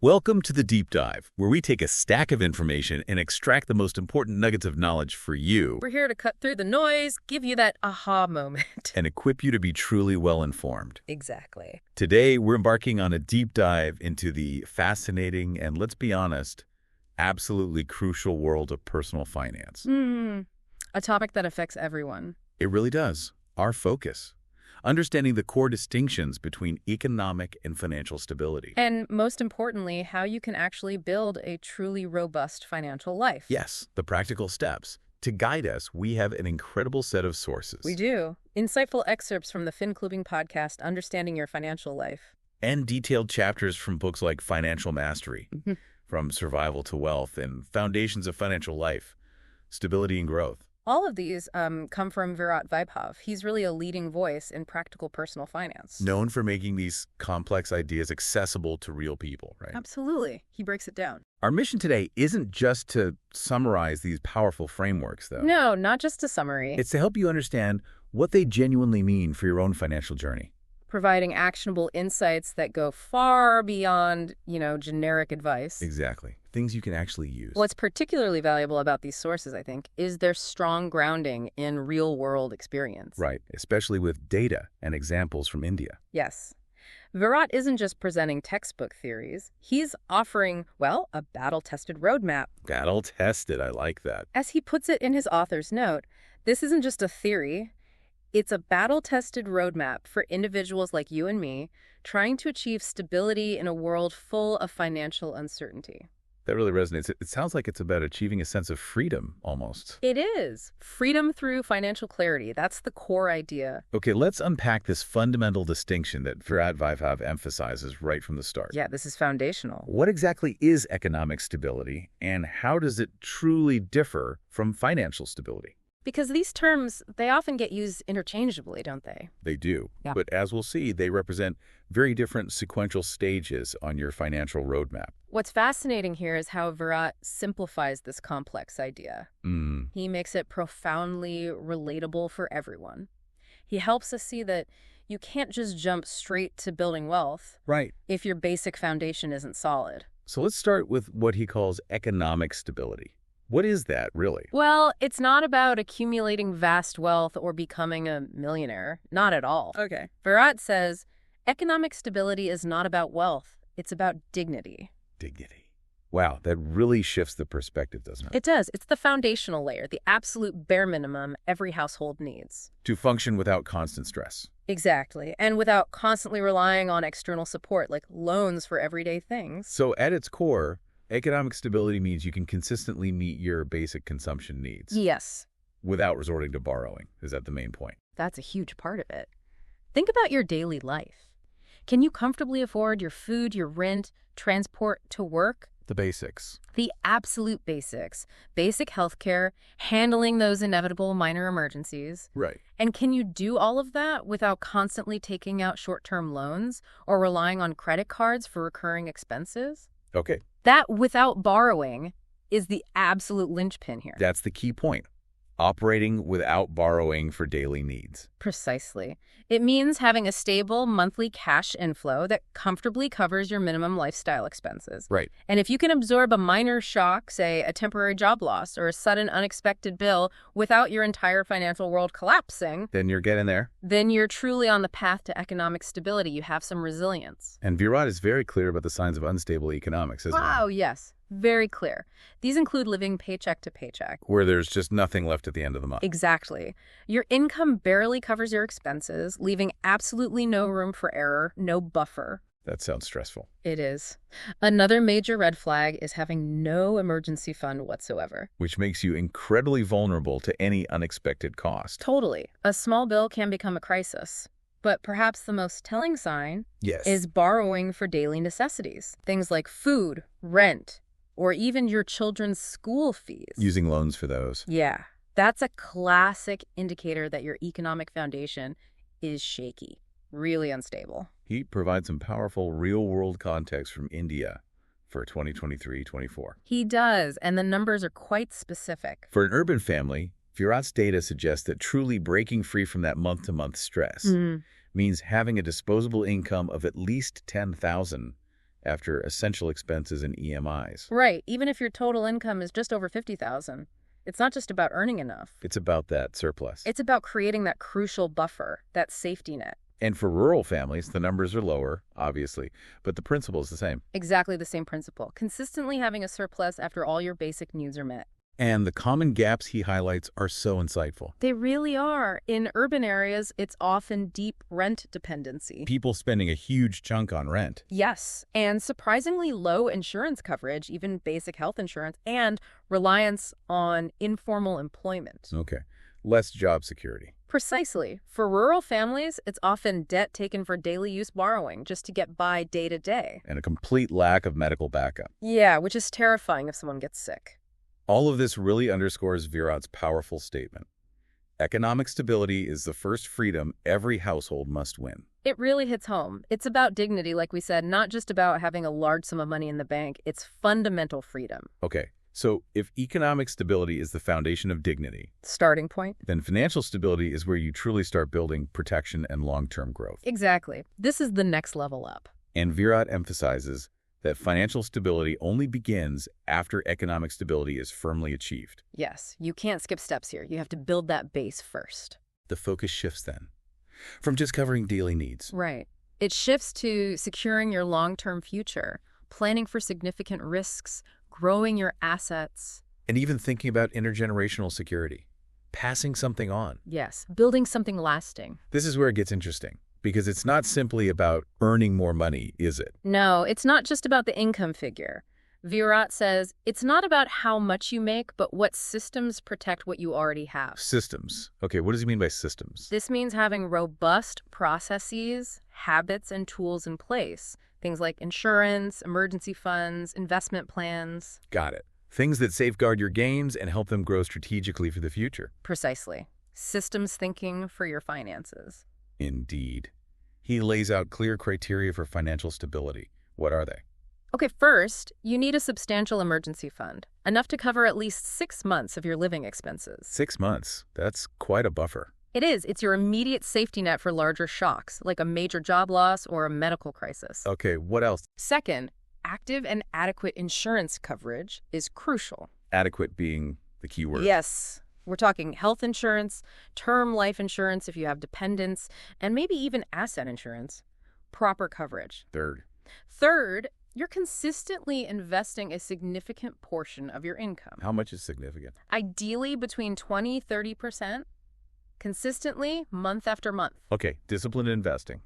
Welcome to the Deep Dive, where we take a stack of information and extract the most important nuggets of knowledge for you We're here to cut through the noise, give you that aha moment. and equip you to be truly well-informed. Exactly. Today, we're embarking on a deep dive into the fascinating and, let's be honest, absolutely crucial world of personal finance. A topic that affects everyone. It really does. Our focus. Understanding the core distinctions between economic and financial stability. And most importantly, how you can actually build a truly robust financial life. Yes, the practical steps. To guide us, we have an incredible set of sources. We do. Insightful excerpts from the FinClubing podcast, Understanding Your Financial Life. And detailed chapters from books like Financial Mastery, From Survival to Wealth, and Foundations of Financial Life, Stability and Growth. All of these come from Virat Vaibhav. He's really a leading voice in practical personal finance. Known for making these complex ideas accessible to real people, right? Absolutely. He breaks it down. Our mission today isn't just to summarize these powerful frameworks, though. No, not just a summary. It's to help you understand what they genuinely mean for your own financial journey. Providing actionable insights that go far beyond, generic advice. Exactly. Things you can actually use. What's particularly valuable about these sources, I think, is their strong grounding in real-world experience. Right, especially with data and examples from India. Yes. Virat isn't just presenting textbook theories. He's offering, a battle-tested roadmap. Battle-tested, I like that. As he puts it in his author's note, this isn't just a theory. It's a battle-tested roadmap for individuals like you and me trying to achieve stability in a world full of financial uncertainty. That really resonates. It sounds like it's about achieving a sense of freedom, almost. It is. Freedom through financial clarity. That's the core idea. Okay, let's unpack this fundamental distinction that Virat Vaibhav emphasizes right from the start. Yeah, this is foundational. What exactly is economic stability, and how does it truly differ from financial stability? Because these terms, they often get used interchangeably, don't they? They do. Yeah. But as we'll see, they represent very different sequential stages on your financial roadmap. What's fascinating here is how Virat simplifies this complex idea. He makes it profoundly relatable for everyone. He helps us see that you can't just jump straight to building wealth Right. if your basic foundation isn't solid. So let's start with what he calls economic stability. What is that, really? Well, it's not about accumulating vast wealth or becoming a millionaire. Not at all. Okay. Virat says, economic stability is not about wealth. It's about dignity. Dignity. Wow, that really shifts the perspective, doesn't it? It does. It's the foundational layer, the absolute bare minimum every household needs. To function without constant stress. Exactly. And without constantly relying on external support, like loans for everyday things. So at its core, economic stability means you can consistently meet your basic consumption needs. Yes. Without resorting to borrowing. Is that the main point? That's a huge part of it. Think about your daily life. Can you comfortably afford your food, your rent, transport to work? The basics. The absolute basics. Basic healthcare, handling those inevitable minor emergencies. Right. And can you do all of that without constantly taking out short-term loans or relying on credit cards for recurring expenses? Okay. That without borrowing is the absolute linchpin here. That's the key point. Operating without borrowing for daily needs. Precisely. It means having a stable monthly cash inflow that comfortably covers your minimum lifestyle expenses. Right. And if you can absorb a minor shock, say a temporary job loss or a sudden unexpected bill without your entire financial world collapsing, Then you're getting there. then you're truly on the path to economic stability. You have some resilience. And Virat is very clear about the signs of unstable economics, isn't he? Wow, yes. Very clear. These include living paycheck to paycheck. Where there's just nothing left at the end of the month. Exactly. Your income barely covers your expenses, leaving absolutely no room for error, no buffer. That sounds stressful. It is. Another major red flag is having no emergency fund whatsoever. Which makes you incredibly vulnerable to any unexpected cost. Totally. A small bill can become a crisis. But perhaps the most telling sign Yes. is borrowing for daily necessities. Things like food, rent, or even your children's school fees. Using loans for those. Yeah. That's a classic indicator that your economic foundation is shaky, really unstable. He provides some powerful real-world context from India for 2023-24. He does, and the numbers are quite specific. For an urban family, Virat's data suggests that truly breaking free from that month-to-month stress means having a disposable income of at least $10,000 after essential expenses and EMIs. Right, even if your total income is just over $50,000. It's not just about earning enough. It's about that surplus. It's about creating that crucial buffer, that safety net. And for rural families, the numbers are lower, obviously, but the principle is the same. Exactly the same principle. Consistently having a surplus after all your basic needs are met. And the common gaps he highlights are so insightful. They really are. In urban areas, it's often deep rent dependency. People spending a huge chunk on rent. Yes, and surprisingly low insurance coverage, even basic health insurance, and reliance on informal employment. Okay. Less job security. Precisely. For rural families, it's often debt taken for daily use borrowing just to get by day to day. And a complete lack of medical backup. Yeah, which is terrifying if someone gets sick. All of this really underscores Virat's powerful statement. Economic stability is the first freedom every household must win. It really hits home. It's about dignity, like we said, not just about having a large sum of money in the bank. It's fundamental freedom. Okay, so if economic stability is the foundation of dignity, Starting point? then financial stability is where you truly start building protection and long-term growth. Exactly. This is the next level up. And Virat emphasizes that financial stability only begins after economic stability is firmly achieved. Yes, you can't skip steps here. You have to build that base first. The focus shifts then, from just covering daily needs. Right. It shifts to securing your long-term future, planning for significant risks, growing your assets. And even thinking about intergenerational security, passing something on. Yes, building something lasting. This is where it gets interesting, because it's not simply about earning more money, is it? No, it's not just about the income figure. Virat says it's not about how much you make, but what systems protect what you already have. Systems. Okay, what does he mean by systems? This means having robust processes, habits, and tools in place. Things like insurance, emergency funds, investment plans. Got it. Things that safeguard your gains and help them grow strategically for the future. Precisely. Systems thinking for your finances. Indeed. He lays out clear criteria for financial stability. What are they? Okay, first, you need a substantial emergency fund, enough to cover at least 6 months of your living expenses. 6 months. That's quite a buffer. It is. It's your immediate safety net for larger shocks, like a major job loss or a medical crisis. Okay, what else? Second, active and adequate insurance coverage is crucial. Adequate being the key word. Yes. We're talking health insurance, term life insurance if you have dependents, and maybe even asset insurance. Proper coverage. Third, you're consistently investing a significant portion of your income. How much is significant? Ideally between 20–30%, consistently month after month. Okay, disciplined investing.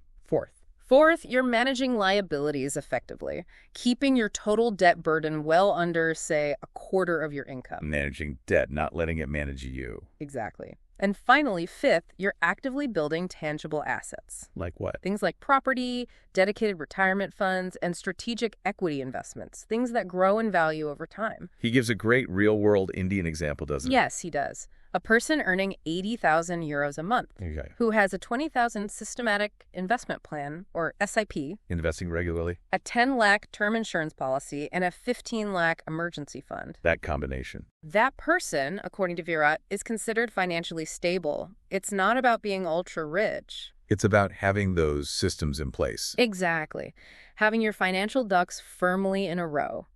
Fourth, you're managing liabilities effectively, keeping your total debt burden well under, say, a quarter of your income. Managing debt, not letting it manage you. Exactly. And finally, fifth, you're actively building tangible assets. Like what? Things like property, dedicated retirement funds, and strategic equity investments, things that grow in value over time. He gives a great real-world Indian example, doesn't he? Yes, he does. A person earning 80,000 euros a month, Okay. who has a 20,000 systematic investment plan, or SIP, Investing regularly? a 10 lakh term insurance policy, and a 15 lakh emergency fund. That combination. That person, according to Virat, is considered financially stable. It's not about being ultra-rich. It's about having those systems in place. Exactly. Having your financial ducks firmly in a row,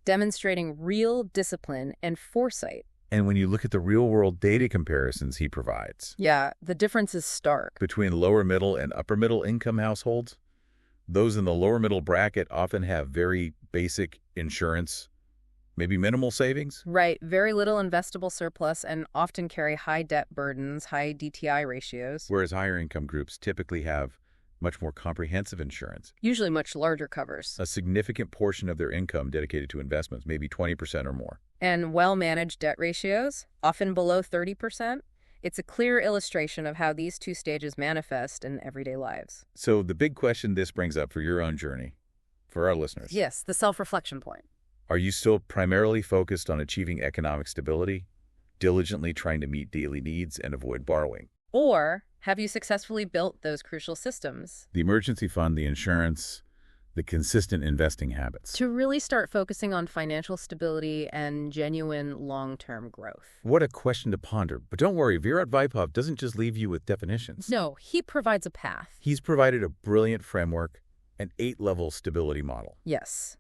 demonstrating real discipline and foresight. And when you look at the real-world data comparisons he provides Yeah, the difference is stark. between lower middle and upper middle income households, those in the lower middle bracket often have very basic insurance, maybe minimal savings. Right, very little investable surplus and often carry high debt burdens, high DTI ratios. Whereas higher income groups typically have much more comprehensive insurance. Usually much larger covers. A significant portion of their income dedicated to investments, maybe 20% or more. And well-managed debt ratios, often below 30%. It's a clear illustration of how these two stages manifest in everyday lives. So the big question this brings up for your own journey, for our listeners. Yes, the self-reflection point. Are you still primarily focused on achieving economic stability, diligently trying to meet daily needs and avoid borrowing? Or have you successfully built those crucial systems The emergency fund, the insurance, the consistent investing habits. to really start focusing on financial stability and genuine long-term growth? What a question to ponder. But don't worry, Virat Vaibhav doesn't just leave you with definitions. No, he provides a path. He's provided a brilliant framework, An 8-level stability model. Yes.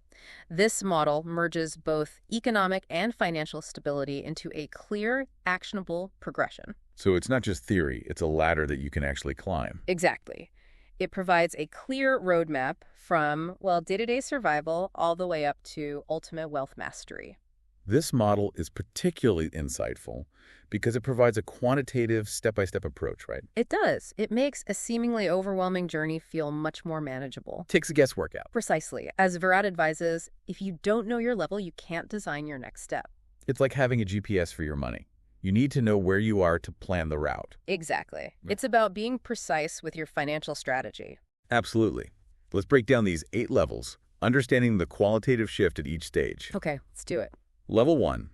This model merges both economic and financial stability into a clear, actionable progression. So it's not just theory, it's a ladder that you can actually climb. Exactly. It provides a clear roadmap from, well, day-to-day survival all the way up to ultimate wealth mastery. This model is particularly insightful because it provides a quantitative, step-by-step approach, right? It does. It makes a seemingly overwhelming journey feel much more manageable. Takes the guesswork out. Precisely. As Virat advises, if you don't know your level, you can't design your next step. It's like having a GPS for your money. You need to know where you are to plan the route. Exactly. It's about being precise with your financial strategy. Absolutely. Let's break down these 8 levels, understanding the qualitative shift at each stage. Okay, let's do it. Level 1,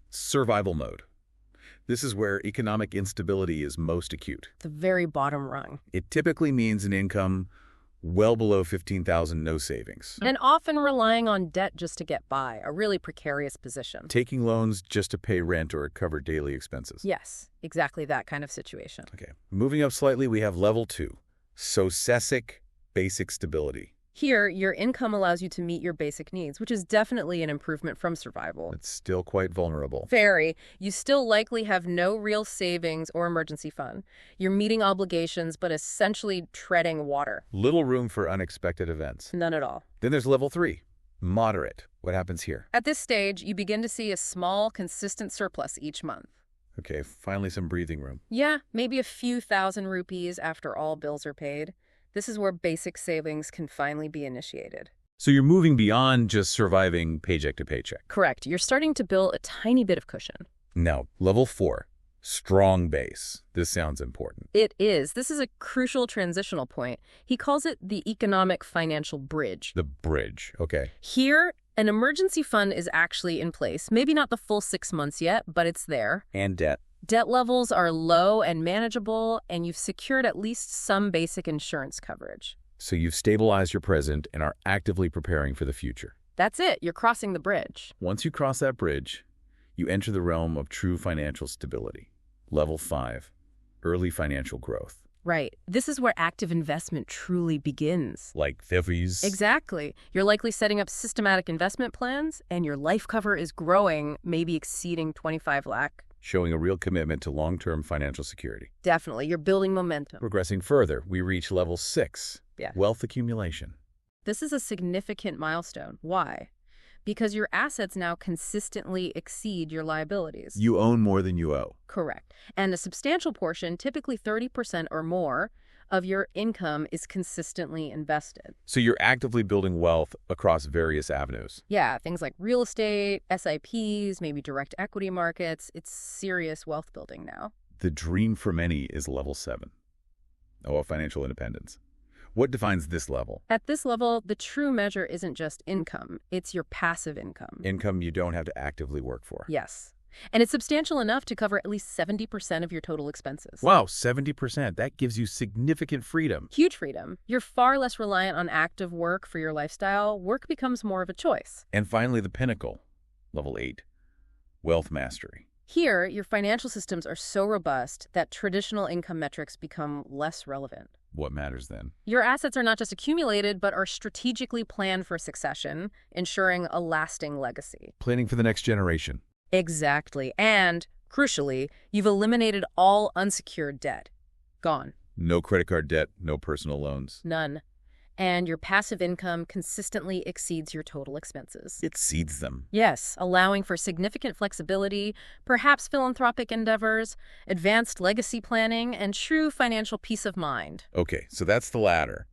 survival mode. This is where economic instability is most acute. The very bottom rung. It typically means an income well below $15,000, no savings. And often relying on debt just to get by, a really precarious position. Taking loans just to pay rent or cover daily expenses. Yes, exactly that kind of situation. Okay, moving up slightly, we have level 2, SOSESIC, basic stability. Here, your income allows you to meet your basic needs, which is definitely an improvement from survival. It's still quite vulnerable. Very. You still likely have no real savings or emergency fund. You're meeting obligations, but essentially treading water. Little room for unexpected events. None at all. Then there's level 3, moderate. What happens here? At this stage, you begin to see a small, consistent surplus each month. Okay, finally some breathing room. Yeah, maybe a few thousand rupees after all bills are paid. This is where basic savings can finally be initiated. So you're moving beyond just surviving paycheck to paycheck. Correct. You're starting to build a tiny bit of cushion. Now, level 4, strong base. This sounds important. It is. This is a crucial transitional point. He calls it the economic financial bridge. The bridge, okay. Here, an emergency fund is actually in place. Maybe not the full 6 months yet, but it's there. And debt. Debt levels are low and manageable, and you've secured at least some basic insurance coverage. So you've stabilized your present and are actively preparing for the future. That's it. You're crossing the bridge. Once you cross that bridge, you enter the realm of true financial stability. Level 5, early financial growth. Right. This is where active investment truly begins. Like thieves. Exactly. You're likely setting up systematic investment plans, and your life cover is growing, maybe exceeding 25 lakh. Showing a real commitment to long-term financial security. Definitely. You're building momentum. Progressing further, we reach level 6, wealth accumulation. This is a significant milestone. Why? Because your assets now consistently exceed your liabilities. You own more than you owe. Correct. And a substantial portion, typically 30% or more, of your income is consistently invested. So you're actively building wealth across various avenues. Yeah, things like real estate, SIPs, maybe direct equity markets. It's serious wealth building now. The dream for many is level 7. Financial independence. What defines this level? At this level, the true measure isn't just income. It's your passive income. Income you don't have to actively work for. Yes. And it's substantial enough to cover at least 70% of your total expenses. Wow, 70%. That gives you significant freedom. Huge freedom. You're far less reliant on active work for your lifestyle. Work becomes more of a choice. And finally, the pinnacle, level 8, wealth mastery. Here, your financial systems are so robust that traditional income metrics become less relevant. What matters then? Your assets are not just accumulated, but are strategically planned for succession, ensuring a lasting legacy. Planning for the next generation. Exactly. And, crucially, you've eliminated all unsecured debt. Gone. No credit card debt, no personal loans. None. And your passive income consistently exceeds your total expenses. It exceeds them. Yes, allowing for significant flexibility, perhaps philanthropic endeavors, advanced legacy planning, and true financial peace of mind. Okay, so that's the ladder.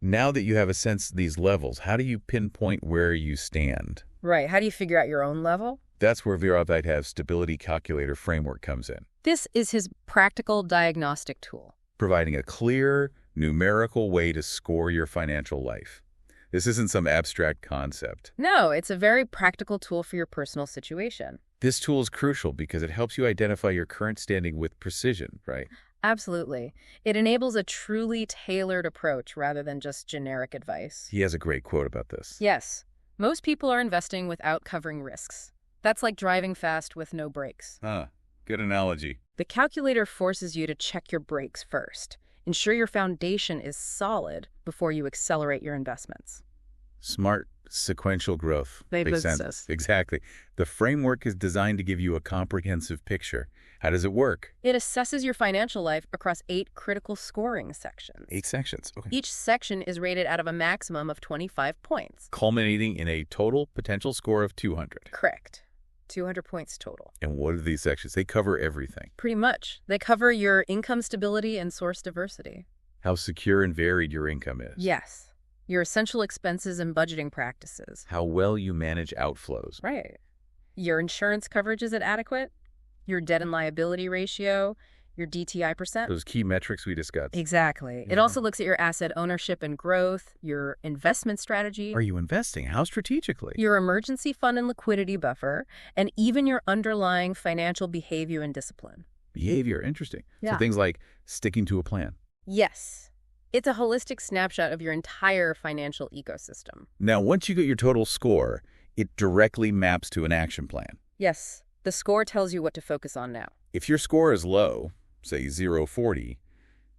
Now that you have a sense of these levels, how do you pinpoint where you stand? Right. How do you figure out your own level? That's where Virat Vaibhav's stability calculator framework comes in. This is his practical diagnostic tool. Providing a clear, numerical way to score your financial life. This isn't some abstract concept. No, it's a very practical tool for your personal situation. This tool is crucial because it helps you identify your current standing with precision, right? Absolutely. It enables a truly tailored approach rather than just generic advice. He has a great quote about this. Yes. Most people are investing without covering risks. That's like driving fast with no brakes. Good analogy. The calculator forces you to check your brakes first. Ensure your foundation is solid before you accelerate your investments. Smart sequential growth. Vaibhav Makes sense. says. Exactly. The framework is designed to give you a comprehensive picture. How does it work? It assesses your financial life across 8 critical scoring sections. 8 sections. Okay. Each section is rated out of a maximum of 25 points. Culminating in a total potential score of 200. Correct. 200 points total. And what are these sections? They cover everything. Pretty much. They cover your income stability and source diversity. How secure and varied your income is. Yes. Your essential expenses and budgeting practices. How well you manage outflows. Right. Your insurance coverage, is it adequate? Your debt and liability ratio, your DTI percent. Those key metrics we discussed. Exactly. It also looks at your asset ownership and growth, your investment strategy. Are you investing? How strategically? Your emergency fund and liquidity buffer, and even your underlying financial behavior and discipline. Behavior. Interesting. Yeah. So things like sticking to a plan. Yes. It's a holistic snapshot of your entire financial ecosystem. Now, once you get your total score, it directly maps to an action plan. Yes. The score tells you what to focus on now. If your score is low, say 0-40,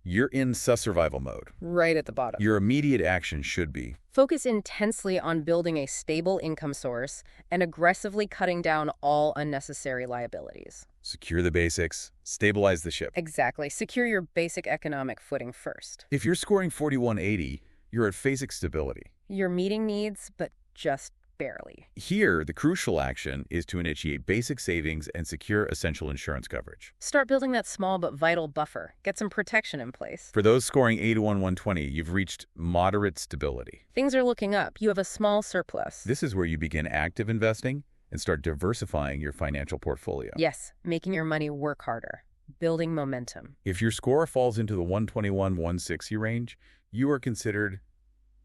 you're in survival mode. Right at the bottom. Your immediate action should be Focus intensely on building a stable income source and aggressively cutting down all unnecessary liabilities. secure the basics, stabilize the ship. Exactly. Secure your basic economic footing first. If you're scoring 41-80, you're at basic stability. You're meeting needs, but just barely. Here, the crucial action is to initiate basic savings and secure essential insurance coverage. Start building that small but vital buffer. Get some protection in place. For those scoring 81-120, you've reached moderate stability. Things are looking up. You have a small surplus. This is where you begin active investing and start diversifying your financial portfolio. Yes, making your money work harder. Building momentum. If your score falls into the 121-160 range, you are considered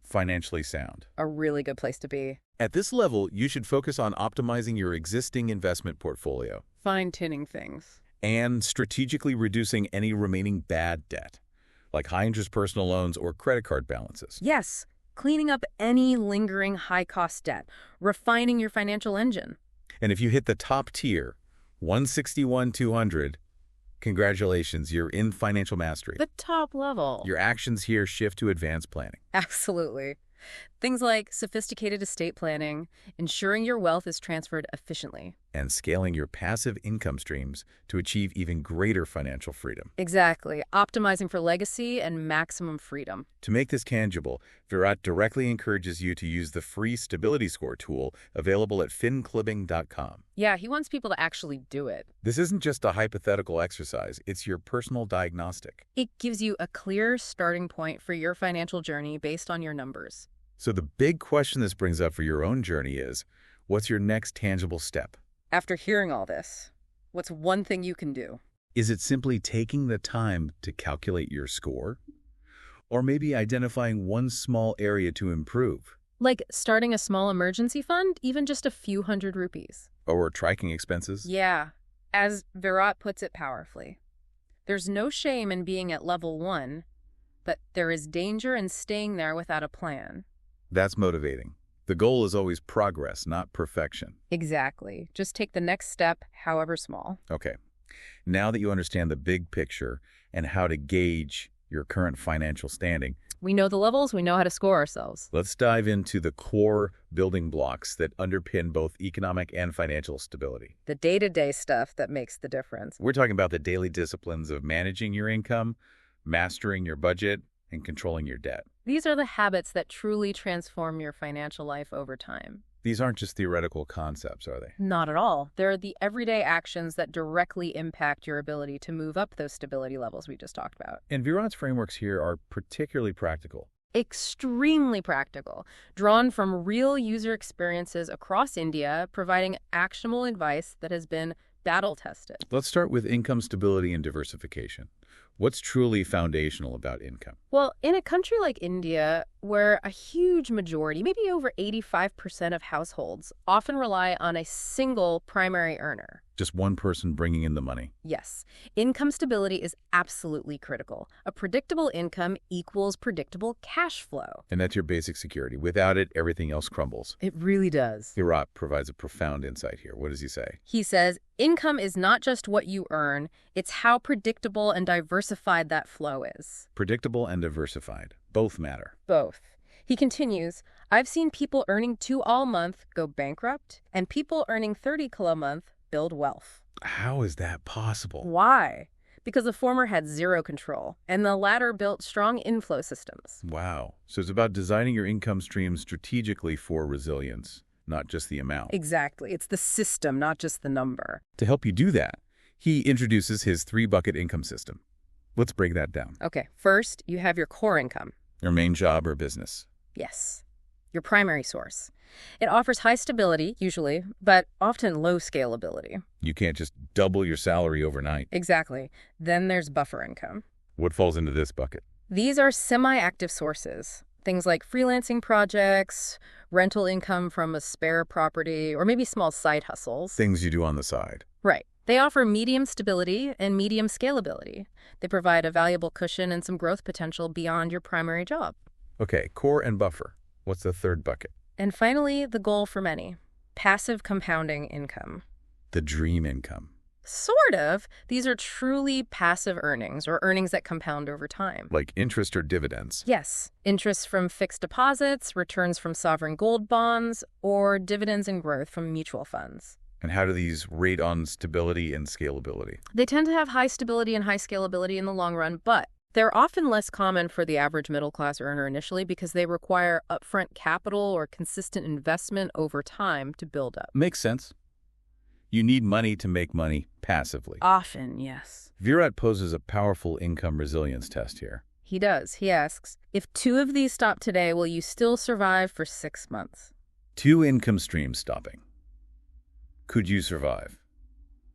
financially sound. A really good place to be. At this level, you should focus on optimizing your existing investment portfolio Fine-tuning things. and strategically reducing any remaining bad debt, like high-interest personal loans or credit card balances. Yes, cleaning up any lingering high-cost debt. Refining your financial engine. And if you hit the top tier, 161-200, congratulations, you're in financial mastery. The top level. Your actions here shift to advanced planning. Absolutely. Things like sophisticated estate planning, ensuring your wealth is transferred efficiently. And scaling your passive income streams to achieve even greater financial freedom. Exactly. Optimizing for legacy and maximum freedom. To make this tangible, Virat directly encourages you to use the free Stability Score tool available at finclibbing.com. Yeah, he wants people to actually do it. This isn't just a hypothetical exercise, it's your personal diagnostic. It gives you a clear starting point for your financial journey based on your numbers. So the big question this brings up for your own journey is, what's your next tangible step? After hearing all this, what's one thing you can do? Is it simply taking the time to calculate your score? Or maybe identifying one small area to improve? Like starting a small emergency fund, even just a few hundred rupees. Or tracking expenses? Yeah, as Virat puts it powerfully. There's no shame in being at level 1, but there is danger in staying there without a plan. That's motivating. The goal is always progress, not perfection. Exactly. Just take the next step, however small. Okay. Now that you understand the big picture and how to gauge your current financial standing, We know the levels, we know how to score ourselves. let's dive into the core building blocks that underpin both economic and financial stability. The day-to-day stuff that makes the difference. We're talking about the daily disciplines of managing your income, mastering your budget, and controlling your debt. These are the habits that truly transform your financial life over time. These aren't just theoretical concepts, are they? Not at all. They're the everyday actions that directly impact your ability to move up those stability levels we just talked about. And Virat's frameworks here are particularly practical. Extremely practical, drawn from real user experiences across India, providing actionable advice that has been battle-tested. Let's start with income stability and diversification. What's truly foundational about income? Well, in a country like India, where a huge majority, maybe over 85% of households, often rely on a single primary earner. Just one person bringing in the money. Yes, income stability is absolutely critical. A predictable income equals predictable cash flow. And that's your basic security. Without it, everything else crumbles. It really does. Virat provides a profound insight here. What does he say? He says, income is not just what you earn, it's how predictable and diversified that flow is. Predictable and diversified. both matter. Both. He continues, I've seen people earning 2 all month go bankrupt, and people earning 30 a month build wealth. How is that possible? Why? Because the former had zero control, and the latter built strong inflow systems. Wow. So it's about designing your income stream strategically for resilience, not just the amount. Exactly. It's the system, not just the number. To help you do that, he introduces his 3-bucket income system. Let's break that down. Okay, first, you have your core income. Your main job or business. Yes, your primary source. It offers high stability, usually, but often low scalability. You can't just double your salary overnight. Exactly. Then there's buffer income. What falls into this bucket? These are semi-active sources. Things like freelancing projects, rental income from a spare property, or maybe small side hustles. Things you do on the side. Right. They offer medium stability and medium scalability. They provide a valuable cushion and some growth potential beyond your primary job. Okay, core and buffer. What's the 3rd bucket? And finally, the goal for many, passive compounding income. The dream income. Sort of. These are truly passive earnings, or earnings that compound over time. Like interest or dividends. Yes. Interest from fixed deposits, returns from sovereign gold bonds, or dividends and growth from mutual funds. And how do these rate on stability and scalability? They tend to have high stability and high scalability in the long run, but they're often less common for the average middle-class earner initially because they require upfront capital or consistent investment over time to build up. Makes sense. You need money to make money passively. Often, yes. Virat poses a powerful income resilience test here. He does. He asks, if 2 of these stop today, will you still survive for 6 months? 2 income streams stopping. Could you survive?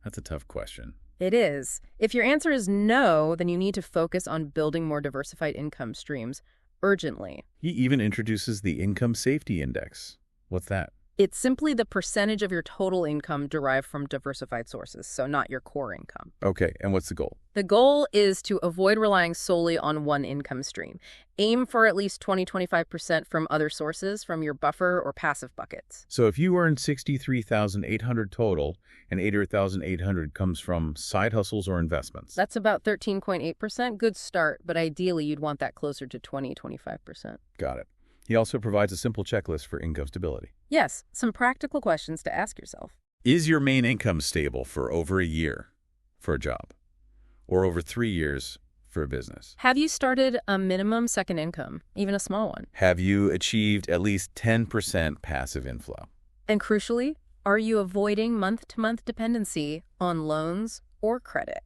That's a tough question. It is. If your answer is no, then you need to focus on building more diversified income streams urgently. He even introduces the Income Safety Index. What's that? It's simply the percentage of your total income derived from diversified sources, so not your core income. Okay, and what's the goal? The goal is to avoid relying solely on one income stream. Aim for at least 20-25% from other sources from your buffer or passive buckets. So if you earn $63,800 total and $8,800 comes from side hustles or investments. That's about 13.8%. Good start, but ideally you'd want that closer to 20-25%. Got it. He also provides a simple checklist for income stability. Yes, some practical questions to ask yourself. Is your main income stable for over a year for a job or over 3 years for a business? Have you started a minimum second income, even a small one? Have you achieved at least 10% passive inflow? And crucially, are you avoiding month-to-month dependency on loans or credit?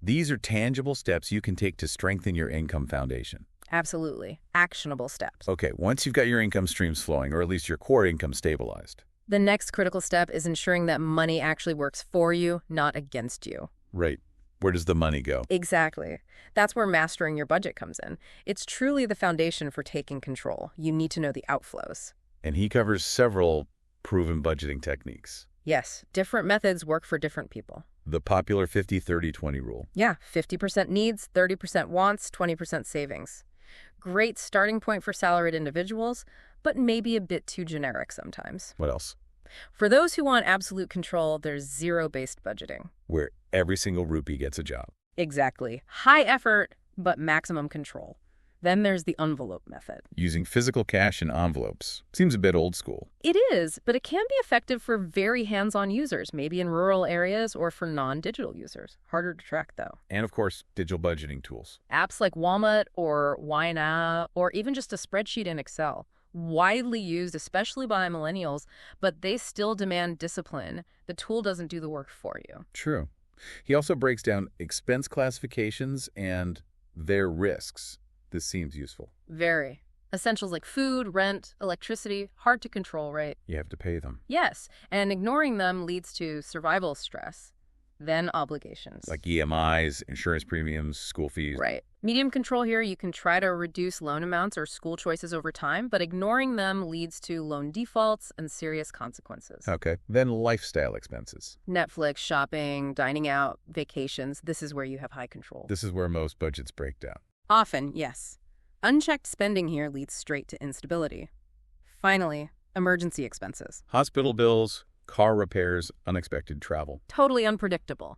These are tangible steps you can take to strengthen your income foundation. Absolutely. Actionable steps. Okay, once you've got your income streams flowing, or at least your core income stabilized. The next critical step is ensuring that money actually works for you, not against you. Right. Where does the money go? Exactly. That's where mastering your budget comes in. It's truly the foundation for taking control. You need to know the outflows. And he covers several proven budgeting techniques. Yes, different methods work for different people. The popular 50-30-20 rule. Yeah, 50% needs, 30% wants, 20% savings. Great starting point for salaried individuals, but maybe a bit too generic sometimes. What else? For those who want absolute control, there's zero-based budgeting. Where every single rupee gets a job. Exactly. High effort, but maximum control. Then there's the envelope method. Using physical cash in envelopes. Seems a bit old school. It is, but it can be effective for very hands-on users, maybe in rural areas or for non-digital users. Harder to track, though. And, of course, digital budgeting tools. Apps like Walmart or Ynna, or even just a spreadsheet in Excel. Widely used, especially by millennials, but they still demand discipline. The tool doesn't do the work for you. True. He also breaks down expense classifications and their risks. This seems useful. Very. Essentials like food, rent, electricity, hard to control, right? You have to pay them. Yes, and ignoring them leads to survival stress. Then obligations. Like EMIs, insurance premiums, school fees. Right. Medium control here, you can try to reduce loan amounts or school choices over time, but ignoring them leads to loan defaults and serious consequences. Okay. Then lifestyle expenses. Netflix, shopping, dining out, vacations, this is where you have high control. This is where most budgets break down. Often, yes. Unchecked spending here leads straight to instability. Finally, emergency expenses. Hospital bills, car repairs, unexpected travel. Totally unpredictable.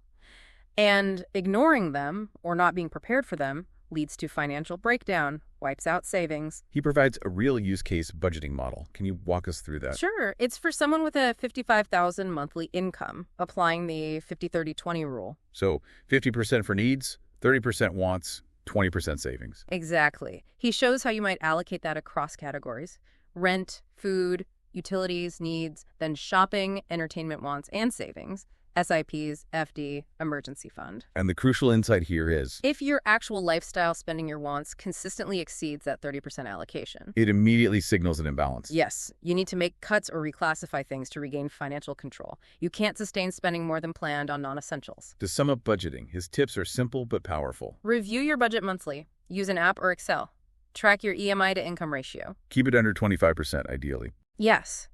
And ignoring them, or not being prepared for them, leads to financial breakdown, wipes out savings. He provides a real use case budgeting model. Can you walk us through that? Sure, it's for someone with a $55,000 monthly income, applying the 50-30-20 rule. So 50% for needs, 30% wants, 20% savings. Exactly. He shows how you might allocate that across categories: rent, food, utilities, needs, then shopping, entertainment wants, and savings, SIPs, FD, emergency fund. And the crucial insight here is, If your actual lifestyle spending your wants consistently exceeds that 30% allocation, it immediately signals an imbalance. yes, you need to make cuts or reclassify things to regain financial control. You can't sustain spending more than planned on non-essentials. To sum up budgeting, his tips are simple but powerful. Review your budget monthly. Use an app or Excel. Track your EMI to income ratio. Keep it under 25%, ideally. Yes.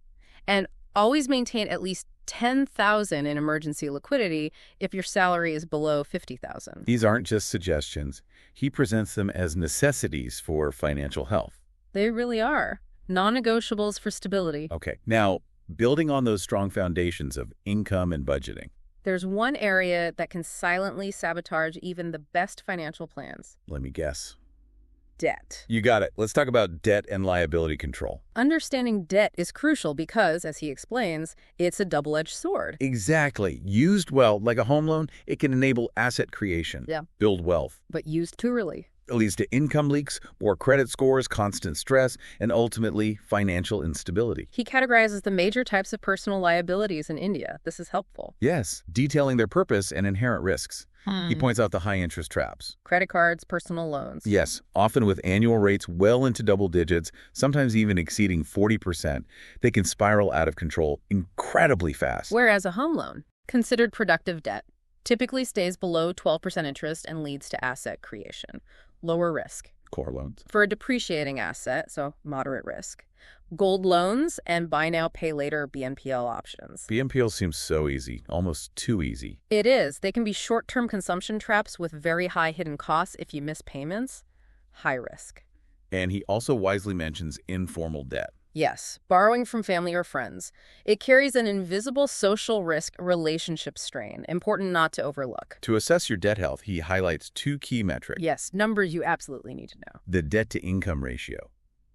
And always maintain at least $10,000 in emergency liquidity if your salary is below $50,000. These aren't just suggestions. He presents them as necessities for financial health. They really are. Non-negotiables for stability. Okay, now, building on those strong foundations of income and budgeting. There's one area that can silently sabotage even the best financial plans: Let me guess. debt. You got it. Let's talk about debt and liability control. Understanding debt is crucial because, as he explains, it's a double-edged sword. Exactly. Used well, like a home loan, it can enable asset creation. Yeah. Build wealth. But used too early. It leads to income leaks, poor credit scores, constant stress, and ultimately financial instability. He categorizes the major types of personal liabilities in India. This is helpful. Yes, detailing their purpose and inherent risks. He points out the high-interest traps. Credit cards, personal loans. Yes, often with annual rates well into double digits, sometimes even exceeding 40%, they can spiral out of control incredibly fast. Whereas a home loan, considered productive debt, typically stays below 12% interest and leads to asset creation. Lower risk. Core loans. For a depreciating asset, so moderate risk. Gold loans and buy now, pay later BNPL options. BNPL seems so easy, almost too easy. It is. They can be short-term consumption traps with very high hidden costs if you miss payments. High risk. And he also wisely mentions informal debt. Yes, borrowing from family or friends. It carries an invisible social risk, relationship strain, important not to overlook. To assess your debt health, he highlights two key metrics. Yes, numbers you absolutely need to know. The debt-to-income ratio,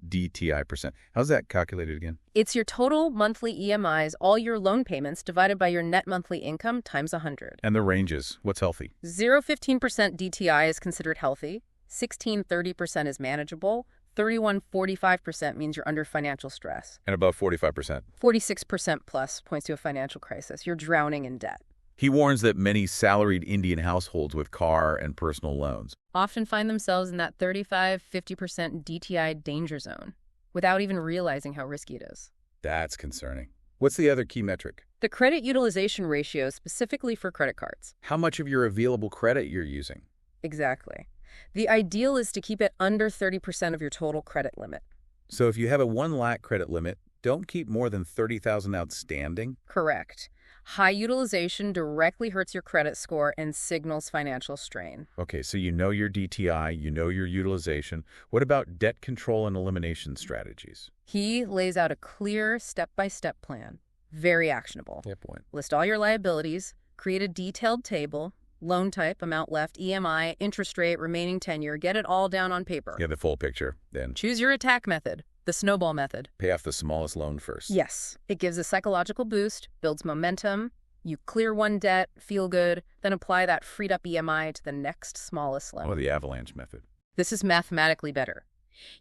DTI percent. How's that calculated again? It's your total monthly EMIs, all your loan payments, divided by your net monthly income times 100. And the ranges, what's healthy? 0-15% DTI is considered healthy. 16-30% is manageable. 31-45% means you're under financial stress. And above 45%. 46% plus points to a financial crisis. You're drowning in debt. He warns that many salaried Indian households with car and personal loans Often find themselves in that 35-50% DTI danger zone without even realizing how risky it is. That's concerning. What's the other key metric? The credit utilization ratio specifically for credit cards. How much of your available credit you're using? Exactly. The ideal is to keep it under 30% of your total credit limit. So if you have a 1 lakh credit limit, don't keep more than $30,000 outstanding? Correct. High utilization directly hurts your credit score and signals financial strain. Okay, so you know your DTI, you know your utilization. What about debt control and elimination strategies? He lays out a clear step-by-step plan. Very actionable. Yeah, point. List all your liabilities, create a detailed table, loan type, amount left, EMI, interest rate, remaining tenure, get it all down on paper. Yeah, the full picture. Then Choose your attack method, the snowball method. pay off the smallest loan first. Yes, it gives a psychological boost, builds momentum. You clear one debt, feel good, then apply that freed up EMI to the next smallest loan. Or the avalanche method. This is mathematically better.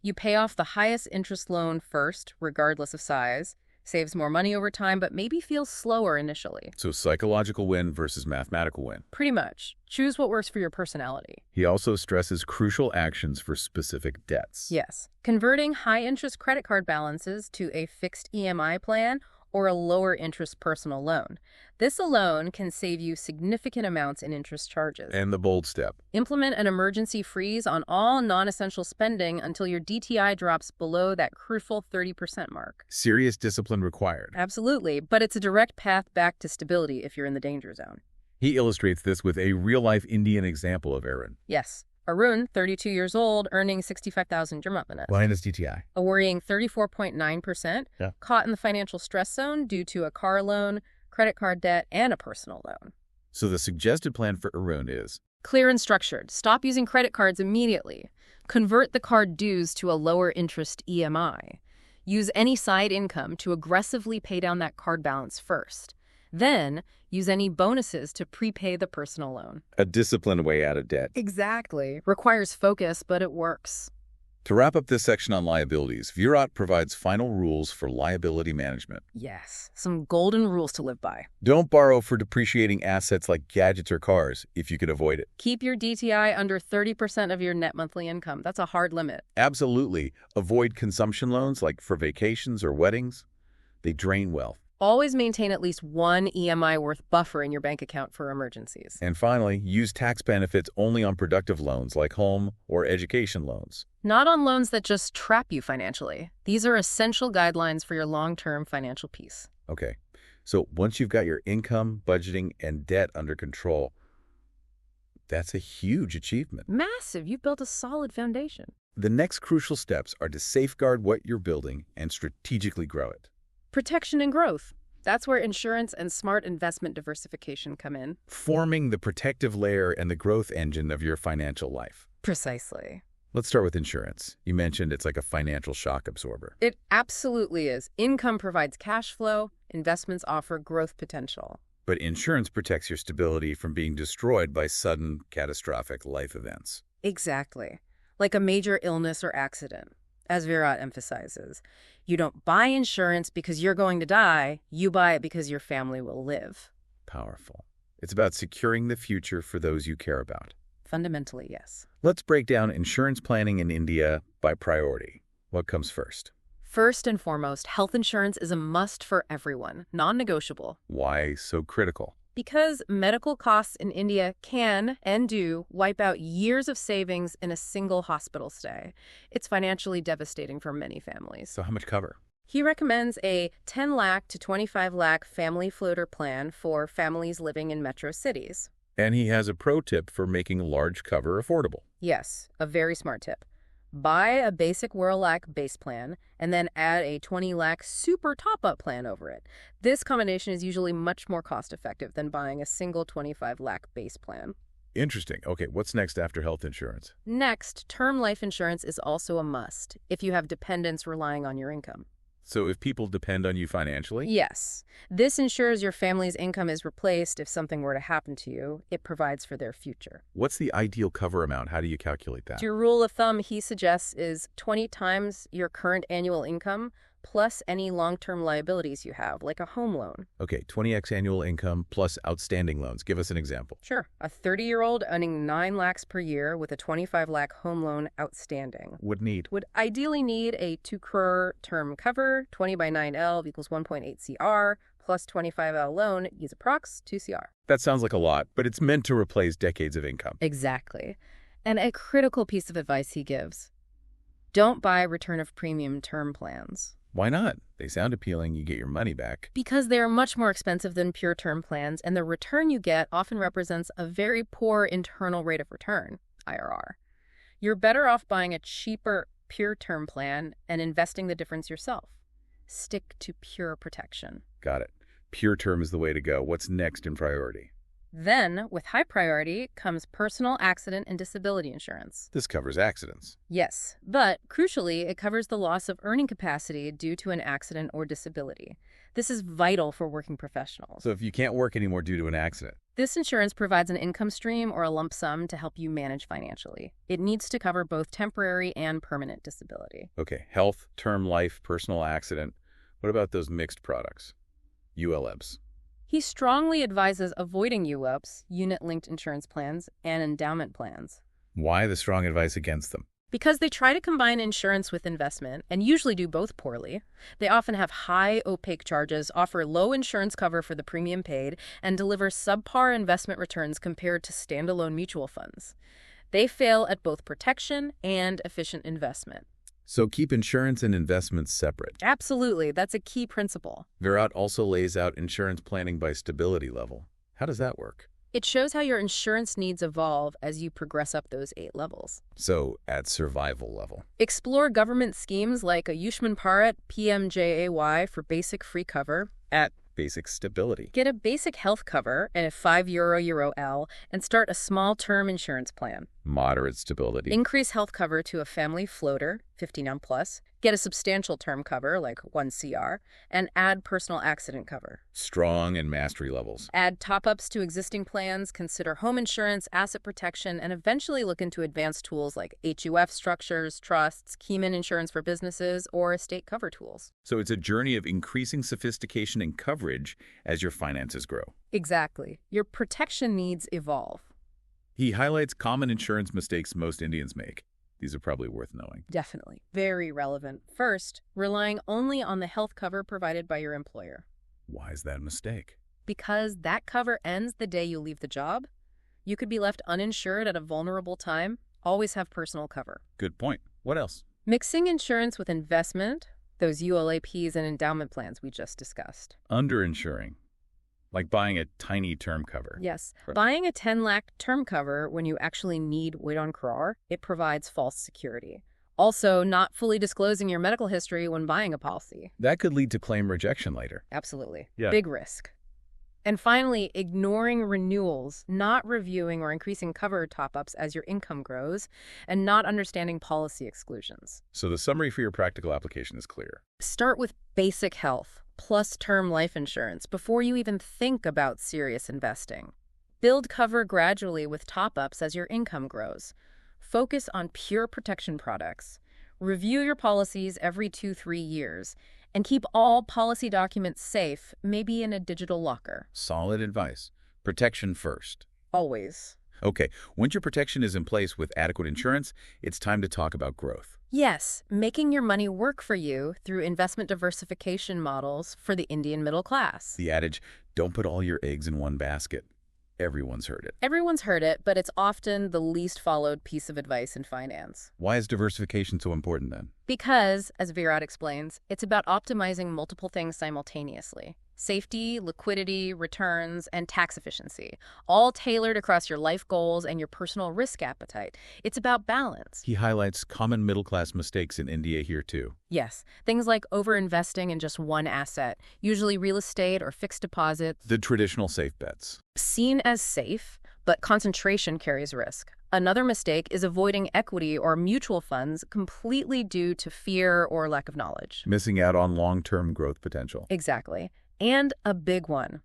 You pay off the highest interest loan first, regardless of size, saves more money over time, but maybe feels slower initially. So psychological win versus mathematical win. Pretty much. Choose what works for your personality. He also stresses crucial actions for specific debts. Yes. Converting high-interest credit card balances to a fixed EMI plan or a lower-interest personal loan. This alone can save you significant amounts in interest charges. And the bold step. Implement an emergency freeze on all non-essential spending until your DTI drops below that crucial 30% mark. Serious discipline required. Absolutely, but it's a direct path back to stability if you're in the danger zone. He illustrates this with a real-life Indian example of Arun. Yes. Arun, 32 years old, earning 65,000 minutes. Minus DTI. A worrying 34.9%, Yeah. caught in the financial stress zone due to a car loan, credit card debt, and a personal loan. So the suggested plan for Arun is Clear and structured. Stop using credit cards immediately. Convert the card dues to a lower interest EMI. Use any side income to aggressively pay down that card balance first. Then, use any bonuses to prepay the personal loan. A disciplined way out of debt. Exactly. Requires focus, but it works. To wrap up this section on liabilities, Virat provides final rules for liability management. Yes, some golden rules to live by. Don't borrow for depreciating assets like gadgets or cars if you can avoid it. Keep your DTI under 30% of your net monthly income. That's a hard limit. Absolutely. Avoid consumption loans like for vacations or weddings. They drain wealth. Always maintain at least one EMI worth buffer in your bank account for emergencies. And finally, use tax benefits only on productive loans like home or education loans. Not on loans that just trap you financially. These are essential guidelines for your long-term financial peace. Okay, so once you've got your income, budgeting, and debt under control, that's a huge achievement. Massive. You've built a solid foundation. The next crucial steps are to safeguard what you're building and strategically grow it. Protection and growth. That's where insurance and smart investment diversification come in. Forming the protective layer and the growth engine of your financial life. Precisely. Let's start with insurance. You mentioned it's like a financial shock absorber. It absolutely is. Income provides cash flow. Investments offer growth potential. But insurance protects your stability from being destroyed by sudden, catastrophic life events. Exactly. Like a major illness or accident. As Virat emphasizes, you don't buy insurance because you're going to die. You buy it because your family will live. Powerful. It's about securing the future for those you care about. Fundamentally, yes. Let's break down insurance planning in India by priority. What comes first? First and foremost, health insurance is a must for everyone, non-negotiable. Why so critical? Because medical costs in India can and do wipe out years of savings in a single hospital stay. It's financially devastating for many families. So how much cover? He recommends a 10 lakh to 25 lakh family floater plan for families living in metro cities. And he has a pro tip for making large cover affordable. Yes, a very smart tip. Buy a basic Whirl lakh base plan and then add a 20 lakh super top-up plan over it. This combination is usually much more cost-effective than buying a single 25 lakh base plan. Interesting. Okay, what's next after health insurance? Next, term life insurance is also a must if you have dependents relying on your income. So if people depend on you financially? Yes. This ensures your family's income is replaced if something were to happen to you. It provides for their future. What's the ideal cover amount? How do you calculate that? Your rule of thumb, he suggests, is 20 times your current annual income plus any long-term liabilities you have, like a home loan. Okay, 20x annual income plus outstanding loans. Give us an example. Sure. A 30-year-old earning 9 lakhs per year with a 25 lakh home loan outstanding. Would ideally need a 2 crore term cover, 20 by 9L equals 1.8 CR, plus 25L loan, use approx 2 CR. That sounds like a lot, but it's meant to replace decades of income. Exactly. And a critical piece of advice he gives: don't buy return of premium term plans. Why not? They sound appealing. You get your money back. Because they are much more expensive than pure term plans, and the return you get often represents a very poor internal rate of return, IRR. You're better off buying a cheaper pure term plan and investing the difference yourself. Stick to pure protection. Got it. Pure term is the way to go. What's next in priority? Then, with high priority, comes personal accident and disability insurance. This covers accidents. Yes, but crucially, it covers the loss of earning capacity due to an accident or disability. This is vital for working professionals. So if you can't work anymore due to an accident? This insurance provides an income stream or a lump sum to help you manage financially. It needs to cover both temporary and permanent disability. Okay, health, term life, personal accident. What about those mixed products? ULMs. He strongly advises avoiding ULIPs, unit-linked insurance plans, and endowment plans. Why the strong advice against them? Because they try to combine insurance with investment, and usually do both poorly. They often have high, opaque charges, offer low insurance cover for the premium paid, and deliver subpar investment returns compared to standalone mutual funds. They fail at both protection and efficient investment. So keep insurance and investments separate. Absolutely. That's a key principle. Virat also lays out insurance planning by stability level. How does that work? It shows how your insurance needs evolve as you progress up those 8 levels. So at survival level. Explore government schemes like Ayushman Bharat PMJAY for basic free cover. At basic stability. Get a basic health cover and a €5 L and start a small term insurance plan. Moderate stability. Increase health cover to a family floater, 59 plus. Get a substantial term cover, like 1CR, and add personal accident cover. Strong and mastery levels. Add top-ups to existing plans, consider home insurance, asset protection, and eventually look into advanced tools like HUF structures, trusts, Keyman insurance for businesses, or estate cover tools. So it's a journey of increasing sophistication and coverage as your finances grow. Exactly. Your protection needs evolve. He highlights common insurance mistakes most Indians make. These are probably worth knowing. Definitely. Very relevant. First, relying only on the health cover provided by your employer. Why is that a mistake? Because that cover ends the day you leave the job. You could be left uninsured at a vulnerable time. Always have personal cover. Good point. What else? Mixing insurance with investment, those ULAPs and endowment plans we just discussed. Underinsuring. Like buying a tiny term cover. Yes. Right. Buying a 10 lakh term cover when you actually need weight on crore, it provides false security. Also, not fully disclosing your medical history when buying a policy. That could lead to claim rejection later. Absolutely. Yeah. Big risk. And finally, ignoring renewals, not reviewing or increasing cover top-ups as your income grows, and not understanding policy exclusions. So the summary for your practical application is clear. Start with basic health plus term life insurance before you even think about serious investing. Build cover gradually with top-ups as your income grows. Focus on pure protection products. Review your policies every 2-3 years. And keep all policy documents safe, maybe in a digital locker. Solid advice. Protection first. Always. Okay, once your protection is in place with adequate insurance, it's time to talk about growth. Yes, making your money work for you through investment diversification models for the Indian middle class. The adage, don't put all your eggs in one basket. Everyone's heard it. Everyone's heard it, but it's often the least followed piece of advice in finance. Why is diversification so important then? Because, as Virat explains, it's about optimizing multiple things simultaneously. Safety, liquidity, returns, and tax efficiency, all tailored across your life goals and your personal risk appetite. It's about balance. He highlights common middle-class mistakes in India here too. Yes, things like overinvesting in just one asset, usually real estate or fixed deposits. The traditional safe bets. Seen as safe, but concentration carries risk. Another mistake is avoiding equity or mutual funds completely due to fear or lack of knowledge. Missing out on long-term growth potential. Exactly. And a big one,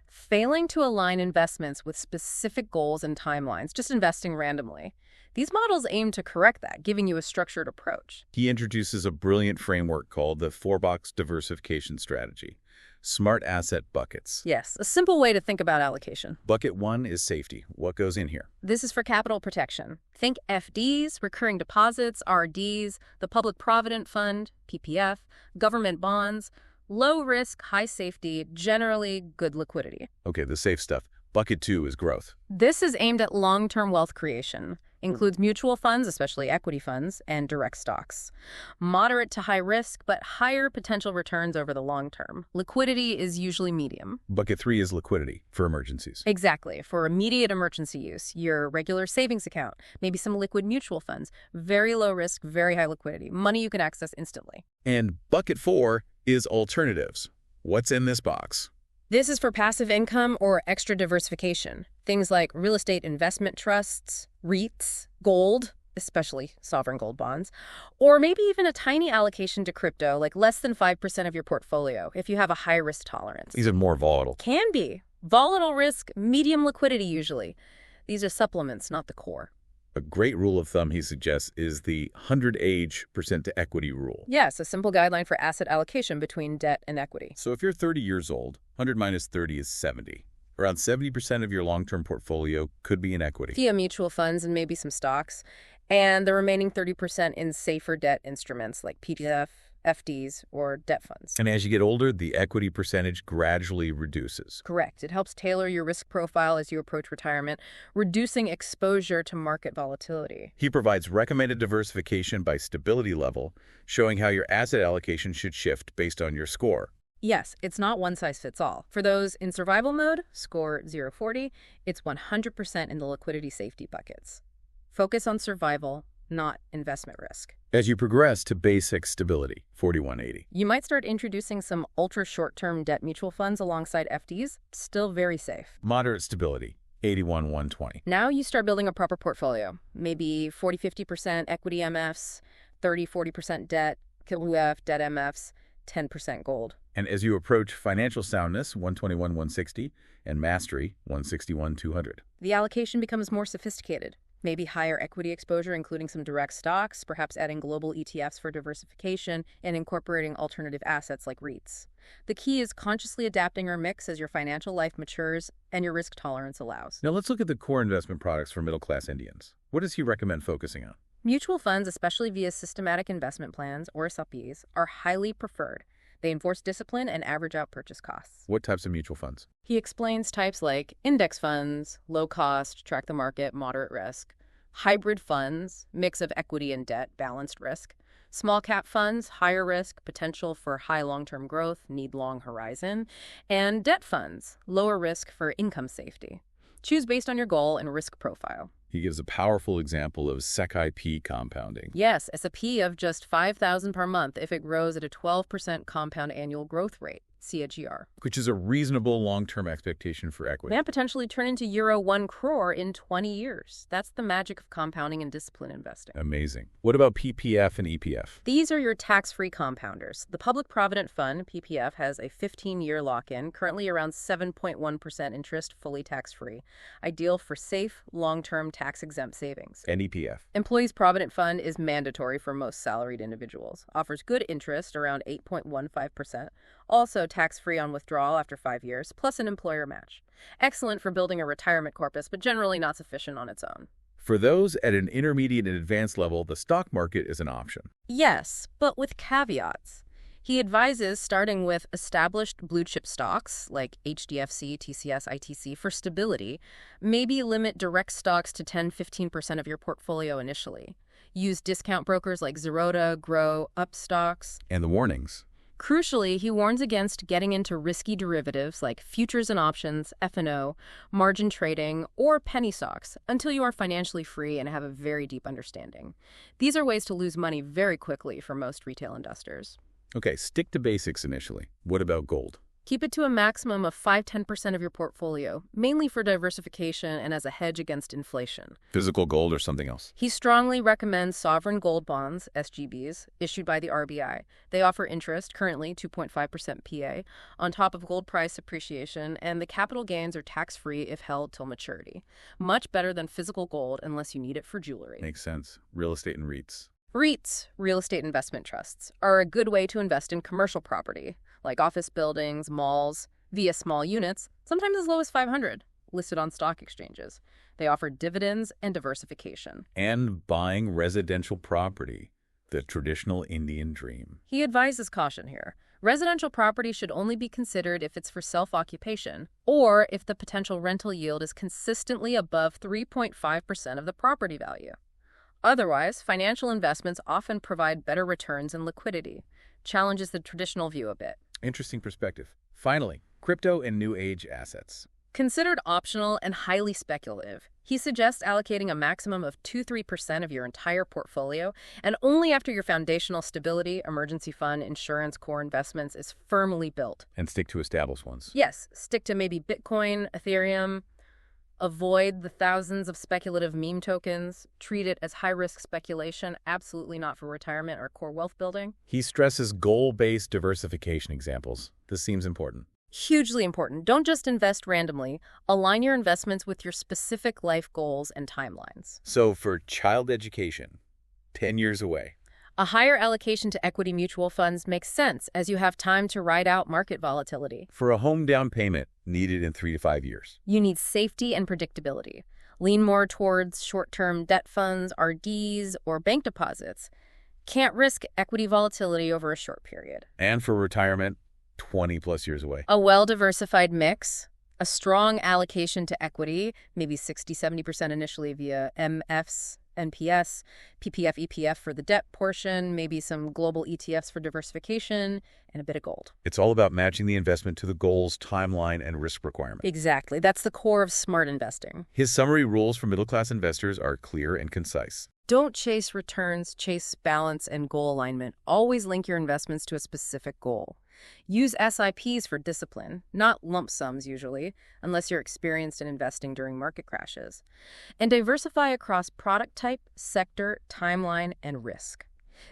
failing to align investments with specific goals and timelines, just investing randomly. These models aim to correct that, giving you a structured approach. He introduces a brilliant framework called the four-box diversification strategy. Smart asset buckets. Yes, a simple way to think about allocation. Bucket 1 is safety. What goes in here? This is for capital protection. Think FDs, recurring deposits, RDs, the Public Provident Fund, PPF, government bonds. Low risk, high safety, generally good liquidity. Okay, the safe stuff. Bucket 2 is growth. This is aimed at long-term wealth creation. Includes mutual funds, especially equity funds, and direct stocks. Moderate to high risk, but higher potential returns over the long term. Liquidity is usually medium. Bucket 3 is liquidity for emergencies. Exactly. For immediate emergency use, your regular savings account, maybe some liquid mutual funds. Very low risk, very high liquidity. Money you can access instantly. And bucket 4 is alternatives. What's in this box? This is for passive income or extra diversification. Things like real estate investment trusts, REITs, gold, especially sovereign gold bonds, or maybe even a tiny allocation to crypto, like less than 5% of your portfolio, if you have a high risk tolerance. These are more volatile. Can be. Volatile risk, medium liquidity usually. These are supplements, not the core. A great rule of thumb he suggests is the 100 age percent to equity rule. Yes, a simple guideline for asset allocation between debt and equity. So if you're 30 years old, 100 minus 30 is 70. Around 70% of your long-term portfolio could be in equity. Via mutual funds and maybe some stocks. And the remaining 30% in safer debt instruments like PPF, FDs, or debt funds. And as you get older, the equity percentage gradually reduces. Correct. It helps tailor your risk profile as you approach retirement, reducing exposure to market volatility. He provides recommended diversification by stability level, showing how your asset allocation should shift based on your score. Yes, it's not one size fits all. For those in survival mode, score 0-40, it's 100% in the liquidity safety buckets. Focus on survival, not investment risk. As you progress to basic stability, 4180. You might start introducing some ultra-short-term debt mutual funds alongside FDs, still very safe. Moderate stability, 81-120. Now you start building a proper portfolio, maybe 40-50% equity MFs, 30-40% debt, QF, debt MFs, 10% gold. And as you approach financial soundness, 121-160, and mastery, 161-200. The allocation becomes more sophisticated. Maybe higher equity exposure, including some direct stocks, perhaps adding global ETFs for diversification, and incorporating alternative assets like REITs. The key is consciously adapting your mix as your financial life matures and your risk tolerance allows. Now let's look at the core investment products for middle-class Indians. What does he recommend focusing on? Mutual funds, especially via systematic investment plans or SLPs, are highly preferred. They enforce discipline and average out purchase costs. What types of mutual funds? He explains types like index funds, low cost, track the market, moderate risk; hybrid funds, mix of equity and debt, balanced risk; small cap funds, higher risk, potential for high long-term growth, need long horizon; and debt funds, lower risk for income safety. Choose based on your goal and risk profile. He gives a powerful example of SEC-IP compounding. Yes, S&P of just $5,000 per month if it grows at a 12% compound annual growth rate, CAGR. Which is a reasonable long-term expectation for equity. Can potentially turn into euro 1 crore in 20 years. That's the magic of compounding and discipline investing. Amazing. What about PPF and EPF? These are your tax-free compounders. The Public Provident Fund, PPF, has a 15-year lock-in, currently around 7.1% interest, fully tax-free. Ideal for safe, long-term tax-exempt savings. And EPF? Employees Provident Fund is mandatory for most salaried individuals. Offers good interest, around 8.15%. Also tax-free on withdrawal after 5 years, plus an employer match. Excellent for building a retirement corpus, but generally not sufficient on its own. For those at an intermediate and advanced level, the stock market is an option. Yes, but with caveats. He advises starting with established blue-chip stocks like HDFC, TCS, ITC for stability. Maybe limit direct stocks to 10-15% of your portfolio initially. Use discount brokers like Zerota, Grow, Upstocks. And the warnings. Crucially, he warns against getting into risky derivatives like futures and options, F&O, margin trading, or penny stocks until you are financially free and have a very deep understanding. These are ways to lose money very quickly for most retail investors. Okay, stick to basics initially. What about gold? Keep it to a maximum of 5-10% of your portfolio, mainly for diversification and as a hedge against inflation. Physical gold or something else? He strongly recommends sovereign gold bonds, SGBs, issued by the RBI. They offer interest, currently 2.5% PA, on top of gold price appreciation, and the capital gains are tax-free if held till maturity. Much better than physical gold unless you need it for jewelry. Makes sense. Real estate and REITs. REITs, real estate investment trusts, are a good way to invest in commercial property, like office buildings, malls, via small units, sometimes as low as 500, listed on stock exchanges. They offer dividends and diversification. And buying residential property, the traditional Indian dream. He advises caution here. Residential property should only be considered if it's for self-occupation, or if the potential rental yield is consistently above 3.5% of the property value. Otherwise, financial investments often provide better returns and liquidity. Challenges the traditional view a bit. Interesting perspective. Finally, crypto and new age assets. Considered optional and highly speculative, he suggests allocating a maximum of 2-3% of your entire portfolio, and only after your foundational stability, emergency fund, insurance, core investments is firmly built. And stick to established ones. Yes, stick to maybe Bitcoin, Ethereum. Avoid the thousands of speculative meme tokens. Treat it as high-risk speculation, absolutely not for retirement or core wealth building. He stresses goal-based diversification examples. This seems important. Hugely important. Don't just invest randomly. Align your investments with your specific life goals and timelines. So for child education, 10 years away. A higher allocation to equity mutual funds makes sense as you have time to ride out market volatility. For a home down payment needed in 3 to 5 years. You need safety and predictability. Lean more towards short-term debt funds, RDs, or bank deposits. Can't risk equity volatility over a short period. And for retirement, 20 plus years away. A well-diversified mix, a strong allocation to equity, maybe 60-70% initially via MFs, NPS, PPF, EPF for the debt portion, maybe some global ETFs for diversification, and a bit of gold. It's all about matching the investment to the goals, timeline, and risk requirement. Exactly. That's the core of smart investing. His summary rules for middle-class investors are clear and concise. Don't chase returns, chase balance and goal alignment. Always link your investments to a specific goal. Use SIPs for discipline, not lump sums usually, unless you're experienced in investing during market crashes. And diversify across product type, sector, timeline, and risk.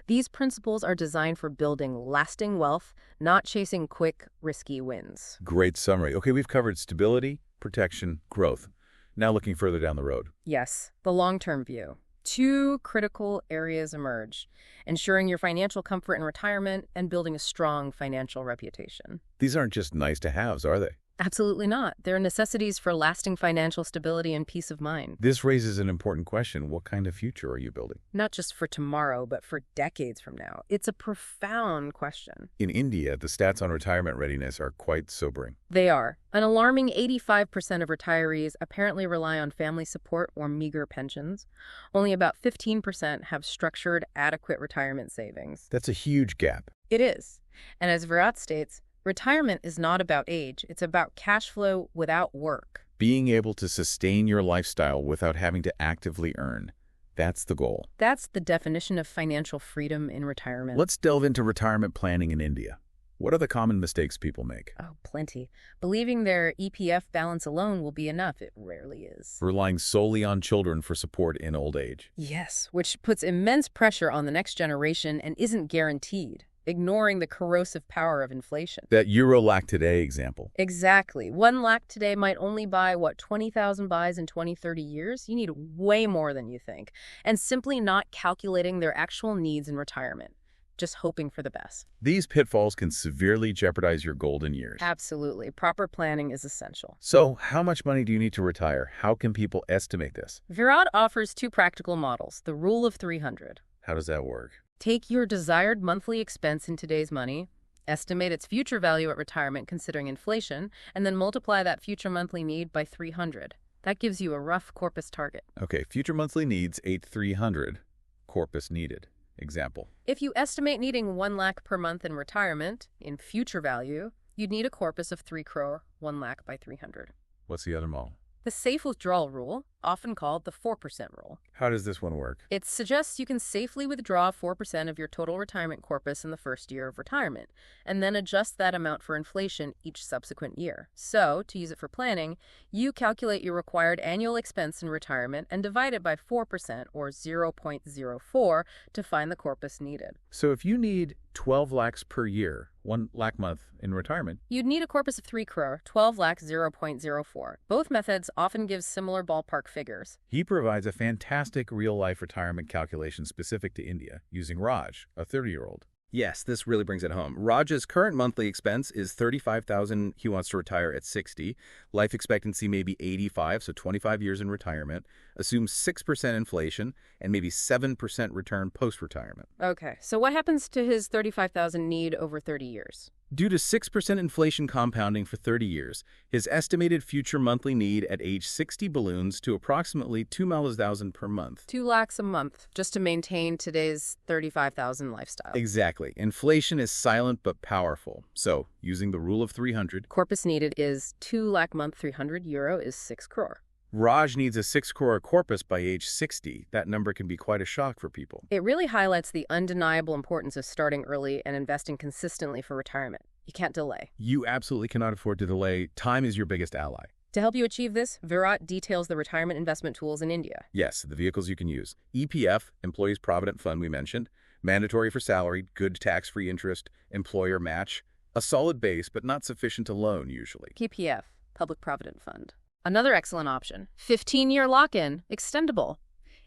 These principles are designed for building lasting wealth, not chasing quick, risky wins. Great summary. Okay, we've covered stability, protection, growth. Now looking further down the road. Yes, the long-term view. Two critical areas emerge: ensuring your financial comfort in retirement and building a strong financial reputation. These aren't just nice-to-haves, are they? Absolutely not. They're necessities for lasting financial stability and peace of mind. This raises an important question. What kind of future are you building? Not just for tomorrow, but for decades from now. It's a profound question. In India, the stats on retirement readiness are quite sobering. They are. An alarming 85% of retirees apparently rely on family support or meager pensions. Only about 15% have structured, adequate retirement savings. That's a huge gap. It is. And as Virat states, retirement is not about age. It's about cash flow without work. Being able to sustain your lifestyle without having to actively earn. That's the goal. That's the definition of financial freedom in retirement. Let's delve into retirement planning in India. What are the common mistakes people make? Oh, plenty. Believing their EPF balance alone will be enough. It rarely is. Relying solely on children for support in old age. Yes, which puts immense pressure on the next generation and isn't guaranteed. Ignoring the corrosive power of inflation. That Euro lakh today example. Exactly. 1 lakh today might only buy, 20,000 buys in 20, 30 years? You need way more than you think. And simply not calculating their actual needs in retirement. Just hoping for the best. These pitfalls can severely jeopardize your golden years. Absolutely. Proper planning is essential. So, how much money do you need to retire? How can people estimate this? Virat offers 2 practical models, the rule of 300. How does that work? Take your desired monthly expense in today's money, estimate its future value at retirement considering inflation, and then multiply that future monthly need by 300. That gives you a rough corpus target. Okay, future monthly needs 8,300. Corpus needed. Example. If you estimate needing 1 lakh per month in retirement, in future value, you'd need a corpus of 3 crore, 1 lakh by 300. What's the other model? The safe withdrawal rule, often called the 4% rule. How does this one work? It suggests you can safely withdraw 4% of your total retirement corpus in the first year of retirement, and then adjust that amount for inflation each subsequent year. So, to use it for planning, you calculate your required annual expense in retirement and divide it by 4%, or 0.04, to find the corpus needed. So if you need 12 lakhs per year, 1 lakh month in retirement, you'd need a corpus of 3 crore, 12 lakhs, 0.04. Both methods often give similar ballpark figures. He provides a fantastic real-life retirement calculation specific to India using Raj, a 30-year-old. Yes, this really brings it home. Raj's current monthly expense is $35,000. He wants to retire at 60. Life expectancy may be 85, so 25 years in retirement. Assumes 6% inflation and maybe 7% return post-retirement. Okay, so what happens to his $35,000 need over 30 years? Due to 6% inflation compounding for 30 years, his estimated future monthly need at age 60 balloons to approximately 2,000 per month. 2 lakhs a month, just to maintain today's $35,000 lifestyle. Exactly. Inflation is silent but powerful. So, using the rule of 300, corpus needed is 2 lakh month, 300 euro is 6 crore. Raj needs a 6 crore corpus by age 60. That number can be quite a shock for people. It really highlights the undeniable importance of starting early and investing consistently for retirement. You can't delay. You absolutely cannot afford to delay. Time is your biggest ally. To help you achieve this, Virat details the retirement investment tools in India. Yes, the vehicles you can use. EPF, Employees Provident Fund we mentioned, mandatory for salaried, good tax-free interest, employer match, a solid base but not sufficient to loan usually. PPF, Public Provident Fund. Another excellent option, 15-year lock-in, extendable.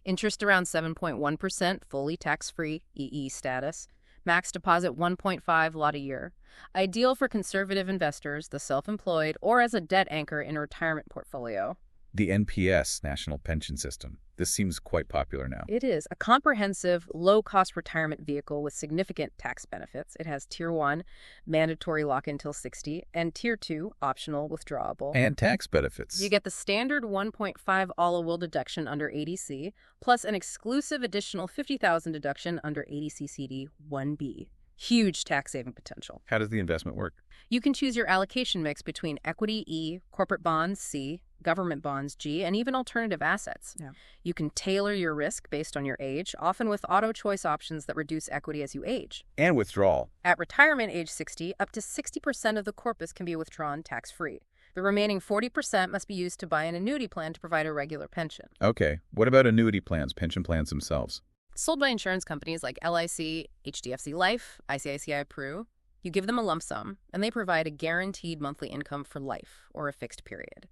Interest around 7.1%, fully tax-free, EE status. Max deposit 1.5 lot a year. Ideal for conservative investors, the self-employed, or as a debt anchor in a retirement portfolio. The NPS, National Pension System. This seems quite popular now. It is a comprehensive, low-cost retirement vehicle with significant tax benefits. It has Tier 1, mandatory lock-in till 60, and Tier 2, optional withdrawable. And tax benefits. You get the standard 1.5 all-will deduction under ADC, plus an exclusive additional 50,000 deduction under ADC CD 1B. Huge tax-saving potential. How does the investment work? You can choose your allocation mix between equity E, corporate bonds C, government bonds, G, and even alternative assets. Yeah. You can tailor your risk based on your age, often with auto-choice options that reduce equity as you age. And withdrawal. At retirement age 60, up to 60% of the corpus can be withdrawn tax-free. The remaining 40% must be used to buy an annuity plan to provide a regular pension. Okay, what about annuity plans, pension plans themselves? Sold by insurance companies like LIC, HDFC Life, ICICI Pru. You give them a lump sum, and they provide a guaranteed monthly income for life or a fixed period.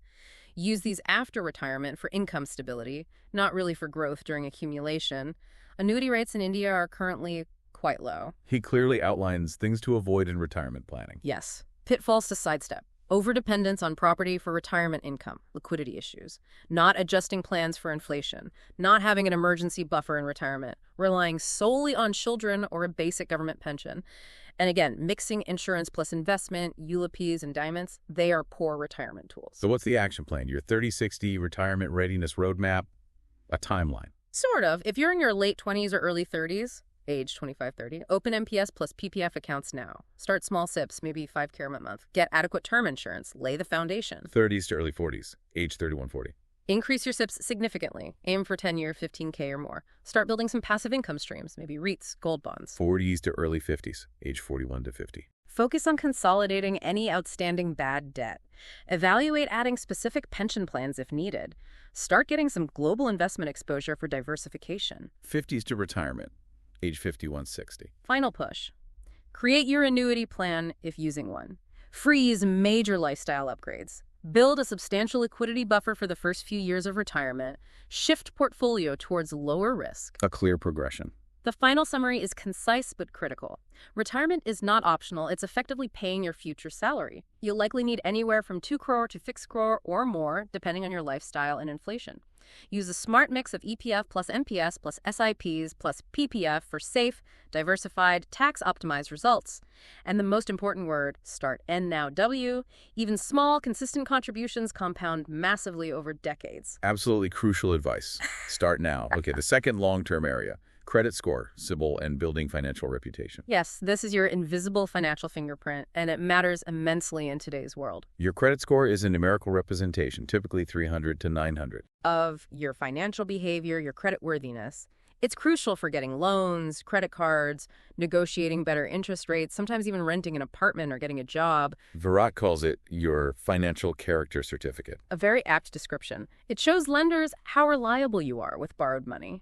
Use these after retirement for income stability, not really for growth during accumulation. Annuity rates in India are currently quite low. He clearly outlines things to avoid in retirement planning. Yes. Pitfalls to sidestep. Overdependence on property for retirement income, liquidity issues, not adjusting plans for inflation, not having an emergency buffer in retirement, relying solely on children or a basic government pension. And again, mixing insurance plus investment, ULIPs, and endowments, they are poor retirement tools. So what's the action plan? Your 30-60 retirement readiness roadmap? A timeline? Sort of. If you're in your late 20s or early 30s, age 25-30, open MPS plus PPF accounts now. Start small SIPs, maybe 5K a month. Get adequate term insurance. Lay the foundation. 30s to early 40s, age 31-40. Increase your SIPs significantly. Aim for 10-year, 15K or more. Start building some passive income streams, maybe REITs, gold bonds. 40s to early 50s, age 41 to 50. Focus on consolidating any outstanding bad debt. Evaluate adding specific pension plans if needed. Start getting some global investment exposure for diversification. 50s to retirement, age 51-60. Final push. Create your annuity plan if using one. Freeze major lifestyle upgrades. Build a substantial liquidity buffer for the first few years of retirement. Shift portfolio towards lower risk. A clear progression. The final summary is concise but critical. Retirement is not optional. It's effectively paying your future salary. You'll likely need anywhere from 2 crore to 6 crore or more, depending on your lifestyle and inflation. Use a smart mix of EPF plus MPS plus SIPs plus PPF for safe, diversified, tax-optimized results. And the most important word, start N now W. Even small, consistent contributions compound massively over decades. Absolutely crucial advice. Start now. Okay, the second long-term area. Credit score, CIBIL, and building financial reputation. Yes, this is your invisible financial fingerprint, and it matters immensely in today's world. Your credit score is a numerical representation, typically 300 to 900. Of your financial behavior, your creditworthiness. It's crucial for getting loans, credit cards, negotiating better interest rates, sometimes even renting an apartment or getting a job. Virat calls it your financial character certificate. A very apt description. It shows lenders how reliable you are with borrowed money.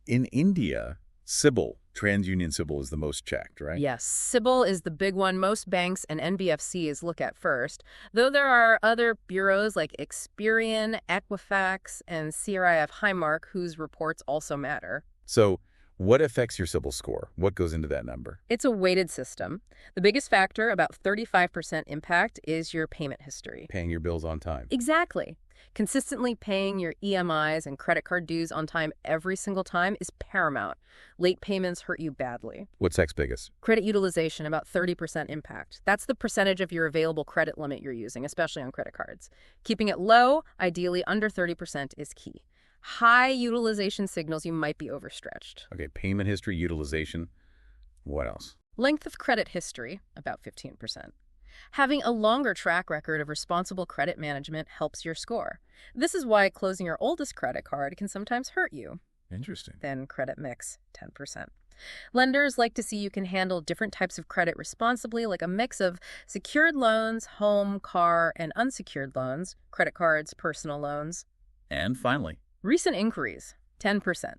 In India, CIBIL, TransUnion CIBIL, is the most checked, right? Yes, CIBIL is the big one most banks and NBFCs look at first, though there are other bureaus like Experian, Equifax, and CRIF Highmark whose reports also matter. So what affects your CIBIL score? What goes into that number? It's a weighted system. The biggest factor, about 35% impact, is your payment history. Paying your bills on time. Exactly. Consistently paying your EMIs and credit card dues on time every single time is paramount. Late payments hurt you badly. What's next biggest? Credit utilization, about 30% impact. That's the percentage of your available credit limit you're using, especially on credit cards. Keeping it low, ideally under 30%, is key. High utilization signals you might be overstretched. Okay, payment history, utilization. What else? Length of credit history, about 15%. Having a longer track record of responsible credit management helps your score. This is why closing your oldest credit card can sometimes hurt you. Interesting. Then credit mix, 10%. Lenders like to see you can handle different types of credit responsibly, like a mix of secured loans, home, car, and unsecured loans, credit cards, personal loans. And finally, Recent inquiries, 10%.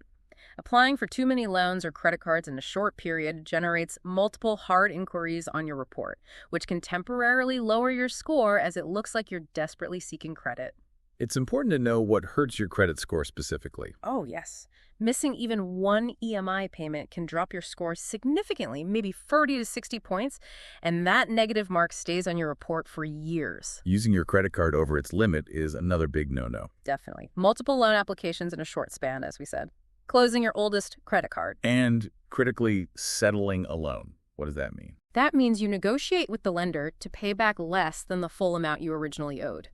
Applying for too many loans or credit cards in a short period generates multiple hard inquiries on your report, which can temporarily lower your score as it looks like you're desperately seeking credit. it's important to know what hurts your credit score specifically. Oh, yes. Missing even one EMI payment can drop your score significantly, maybe 30 to 60 points, and that negative mark stays on your report for years. Using your credit card over its limit is another big no-no. Definitely. Multiple loan applications in a short span, as we said. Closing your oldest credit card. And critically, settling a loan. What does that mean? That means you negotiate with the lender to pay back less than the full amount you originally owed.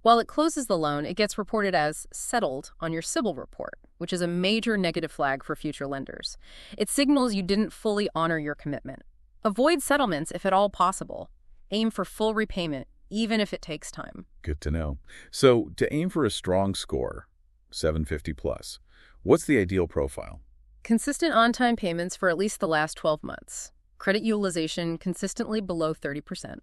While it closes the loan, it gets reported as settled on your CIBIL report, which is a major negative flag for future lenders. It signals you didn't fully honor your commitment. Avoid settlements if at all possible. Aim for full repayment, even if it takes time. Good to know. So, to aim for a strong score, 750 plus, what's the ideal profile? Consistent on-time payments for at least the last 12 months. Credit utilization consistently below 30%.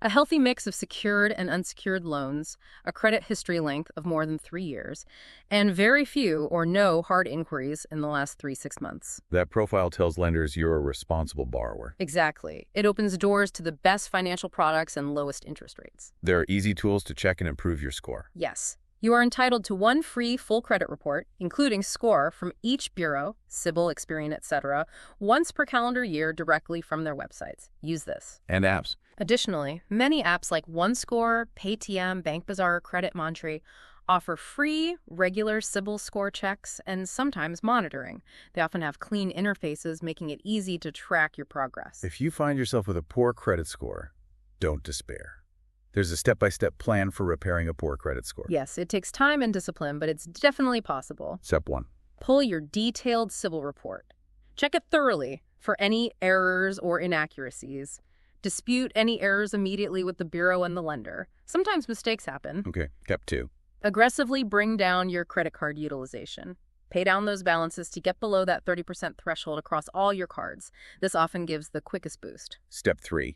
A healthy mix of secured and unsecured loans, a credit history length of more than 3 years, and very few or no hard inquiries in the last 3-6 months. That profile tells lenders you're a responsible borrower. Exactly. It opens doors to the best financial products and lowest interest rates. There are easy tools to check and improve your score. Yes. You are entitled to one free full credit report, including score, from each bureau, CIBIL, Experian, etc., once per calendar year directly from their websites. Use this. And apps. Additionally, many apps like OneScore, Paytm, BankBazaar, Credit Montre offer free, regular CIBIL score checks and sometimes monitoring. They often have clean interfaces, making it easy to track your progress. If you find yourself with a poor credit score, don't despair. There's a step-by-step plan for repairing a poor credit score. Yes, it takes time and discipline, but it's definitely possible. Step 1. Pull your detailed CIBIL report. Check it thoroughly for any errors or inaccuracies. Dispute any errors immediately with the bureau and the lender. Sometimes mistakes happen. Okay. Step 2. Aggressively bring down your credit card utilization. Pay down those balances to get below that 30% threshold across all your cards. This often gives the quickest boost. Step 3.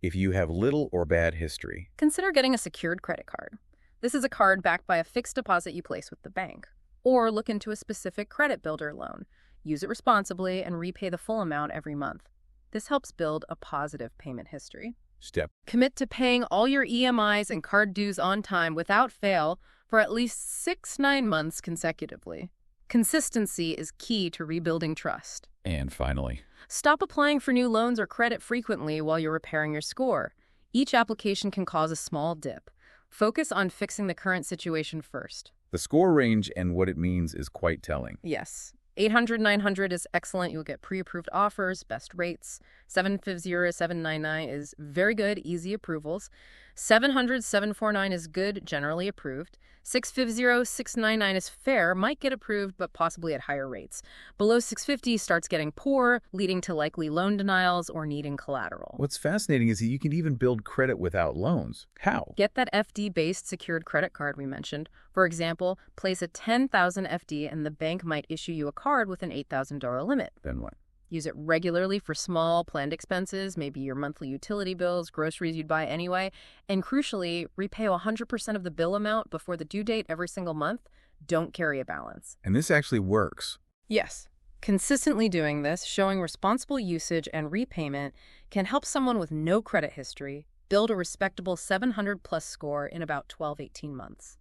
If you have little or bad history, consider getting a secured credit card. This is a card backed by a fixed deposit you place with the bank. Or look into a specific credit builder loan. Use it responsibly and repay the full amount every month. This helps build a positive payment history. Step. Commit to paying all your EMIs and card dues on time without fail for at least 6-9 months consecutively. Consistency is key to rebuilding trust. And finally, stop applying for new loans or credit frequently while you're repairing your score. Each application can cause a small dip. Focus on fixing the current situation first. the score range and what it means is quite telling. Yes. 800, 900 is excellent. You'll get pre-approved offers, best rates. 750, 799 is very good, easy approvals. 700, 749 is good, generally approved. 650, 699 is fair, might get approved, but possibly at higher rates. Below 650 starts getting poor, leading to likely loan denials or needing collateral. What's fascinating is that you can even build credit without loans. How? Get that FD-based secured credit card we mentioned. For example, place a $10,000 FD and the bank might issue you a card with an $8,000 limit. Then what? Use it regularly for small, planned expenses, maybe your monthly utility bills, groceries you'd buy anyway, and crucially, repay 100% of the bill amount before the due date every single month. Don't carry a balance. And this actually works. Yes. Consistently doing this, showing responsible usage and repayment, can help someone with no credit history build a respectable 700-plus score in about 12-18 months.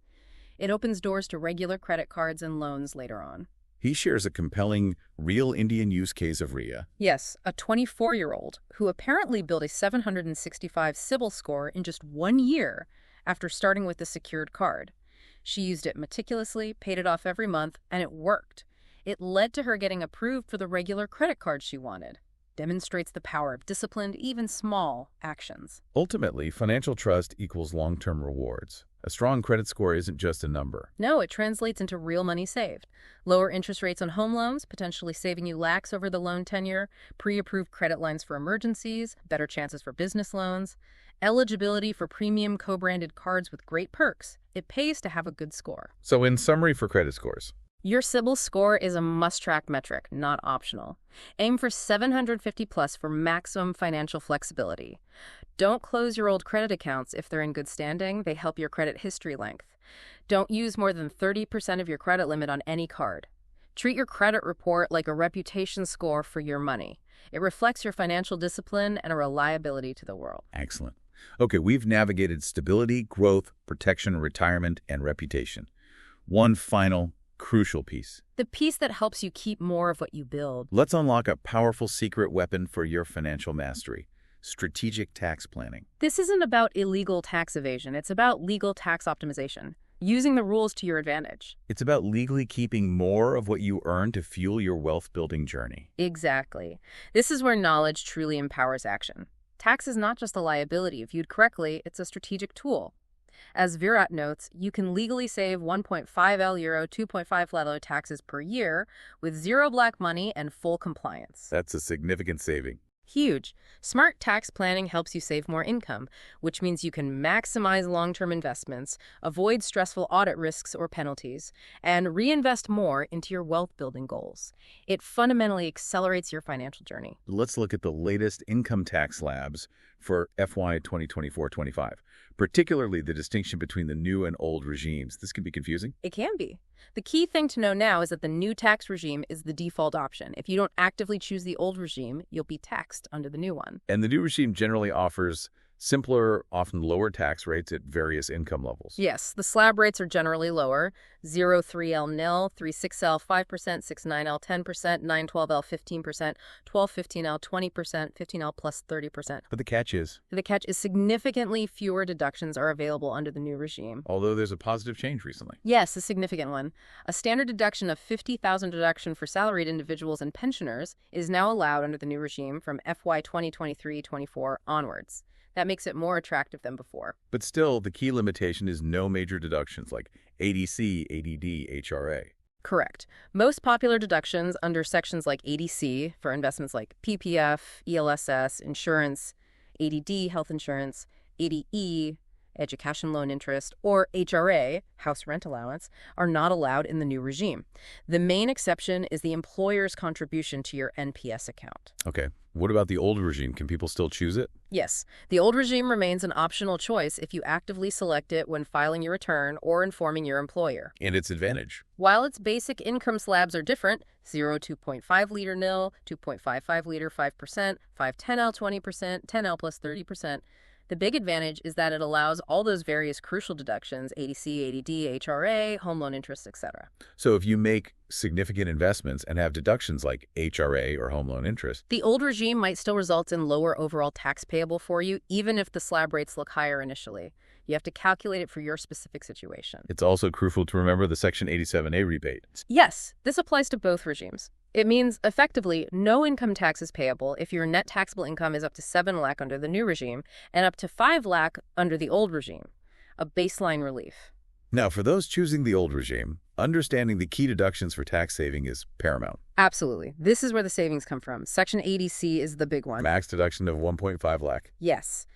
It opens doors to regular credit cards and loans later on. He shares a compelling, real Indian use case of RIA. Yes, a 24-year-old who apparently built a 765 CIBIL score in just 1 year after starting with the secured card. She used it meticulously, paid it off every month, and it worked. It led to her getting approved for the regular credit card she wanted. Demonstrates the power of disciplined, even small, actions. Ultimately, financial trust equals long-term rewards. A strong credit score isn't just a number. No, it translates into real money saved. Lower interest rates on home loans, potentially saving you lakhs over the loan tenure, pre-approved credit lines for emergencies, better chances for business loans, eligibility for premium co-branded cards with great perks. It pays to have a good score. So in summary for credit scores, your CIBIL score is a must-track metric, not optional. Aim for 750 plus for maximum financial flexibility. Don't close your old credit accounts if they're in good standing. They help your credit history length. Don't use more than 30% of your credit limit on any card. Treat your credit report like a reputation score for your money. It reflects your financial discipline and a reliability to the world. Excellent. Okay, we've navigated stability, growth, protection, retirement, and reputation. One final crucial piece. The piece that helps you keep more of what you build. Let's unlock a powerful secret weapon for your financial mastery: strategic tax planning. This isn't about illegal tax evasion. It's about legal tax optimization, using the rules to your advantage. It's about legally keeping more of what you earn to fuel your wealth-building journey. Exactly. This is where knowledge truly empowers action. Tax is not just a liability. Viewed correctly, it's a strategic tool. As Virat notes, you can legally save 1.5 euro, 2.5 lalo taxes per year with zero black money and full compliance. That's a significant saving. Huge. Smart tax planning helps you save more income, which means you can maximize long-term investments, avoid stressful audit risks or penalties, and reinvest more into your wealth-building goals. It fundamentally accelerates your financial journey. Let's look at the latest income tax labs for FY 2024-25, particularly the distinction between the new and old regimes. This can be confusing. It can be. The key thing to know now is that the new tax regime is the default option. If you don't actively choose the old regime, you'll be taxed under the new one. And the new regime generally offers simpler, often lower tax rates at various income levels. Yes, the slab rates are generally lower. 03L nil, 36L 5%, 69L 10%, 912L 15%, 1215L 20%, 15L plus 30%. But the catch is Significantly fewer deductions are available under the new regime. although there's a positive change recently. Yes, a significant one. A standard deduction of $50,000 deduction for salaried individuals and pensioners is now allowed under the new regime from FY 2023-24 onwards. That makes it more attractive than before. But still, the key limitation is no major deductions like ADC, ADD, HRA. Correct. Most popular deductions under sections like ADC for investments like PPF, ELSS, insurance, ADD, health insurance, ADE, education loan interest, or HRA, house rent allowance, are not allowed in the new regime. The main exception is the employer's contribution to your NPS account. Okay, what about the old regime? Can people still choose it? Yes, the old regime remains an optional choice if you actively select it when filing your return or informing your employer. And its advantage? While its basic income slabs are different, 2.5 liter nil, 2.55 liter 5%, 510L 20%, 10L plus 30%, the big advantage is that it allows all those various crucial deductions, ADC, ADD, HRA, home loan interest, etc. So if you make significant investments and have deductions like HRA or home loan interest, the old regime might still result in lower overall tax payable for you, even if the slab rates look higher initially. You have to calculate it for your specific situation. it's also crucial to remember the Section 87A rebate. Yes, this applies to both regimes. It means, effectively, no income tax is payable if your net taxable income is up to 7 lakh under the new regime and up to 5 lakh under the old regime, a baseline relief. Now, for those choosing the old regime, understanding the key deductions for tax saving is paramount. Absolutely. This is where the savings come from. Section 80C is the big one. Max deduction of 1.5 lakh. Yes.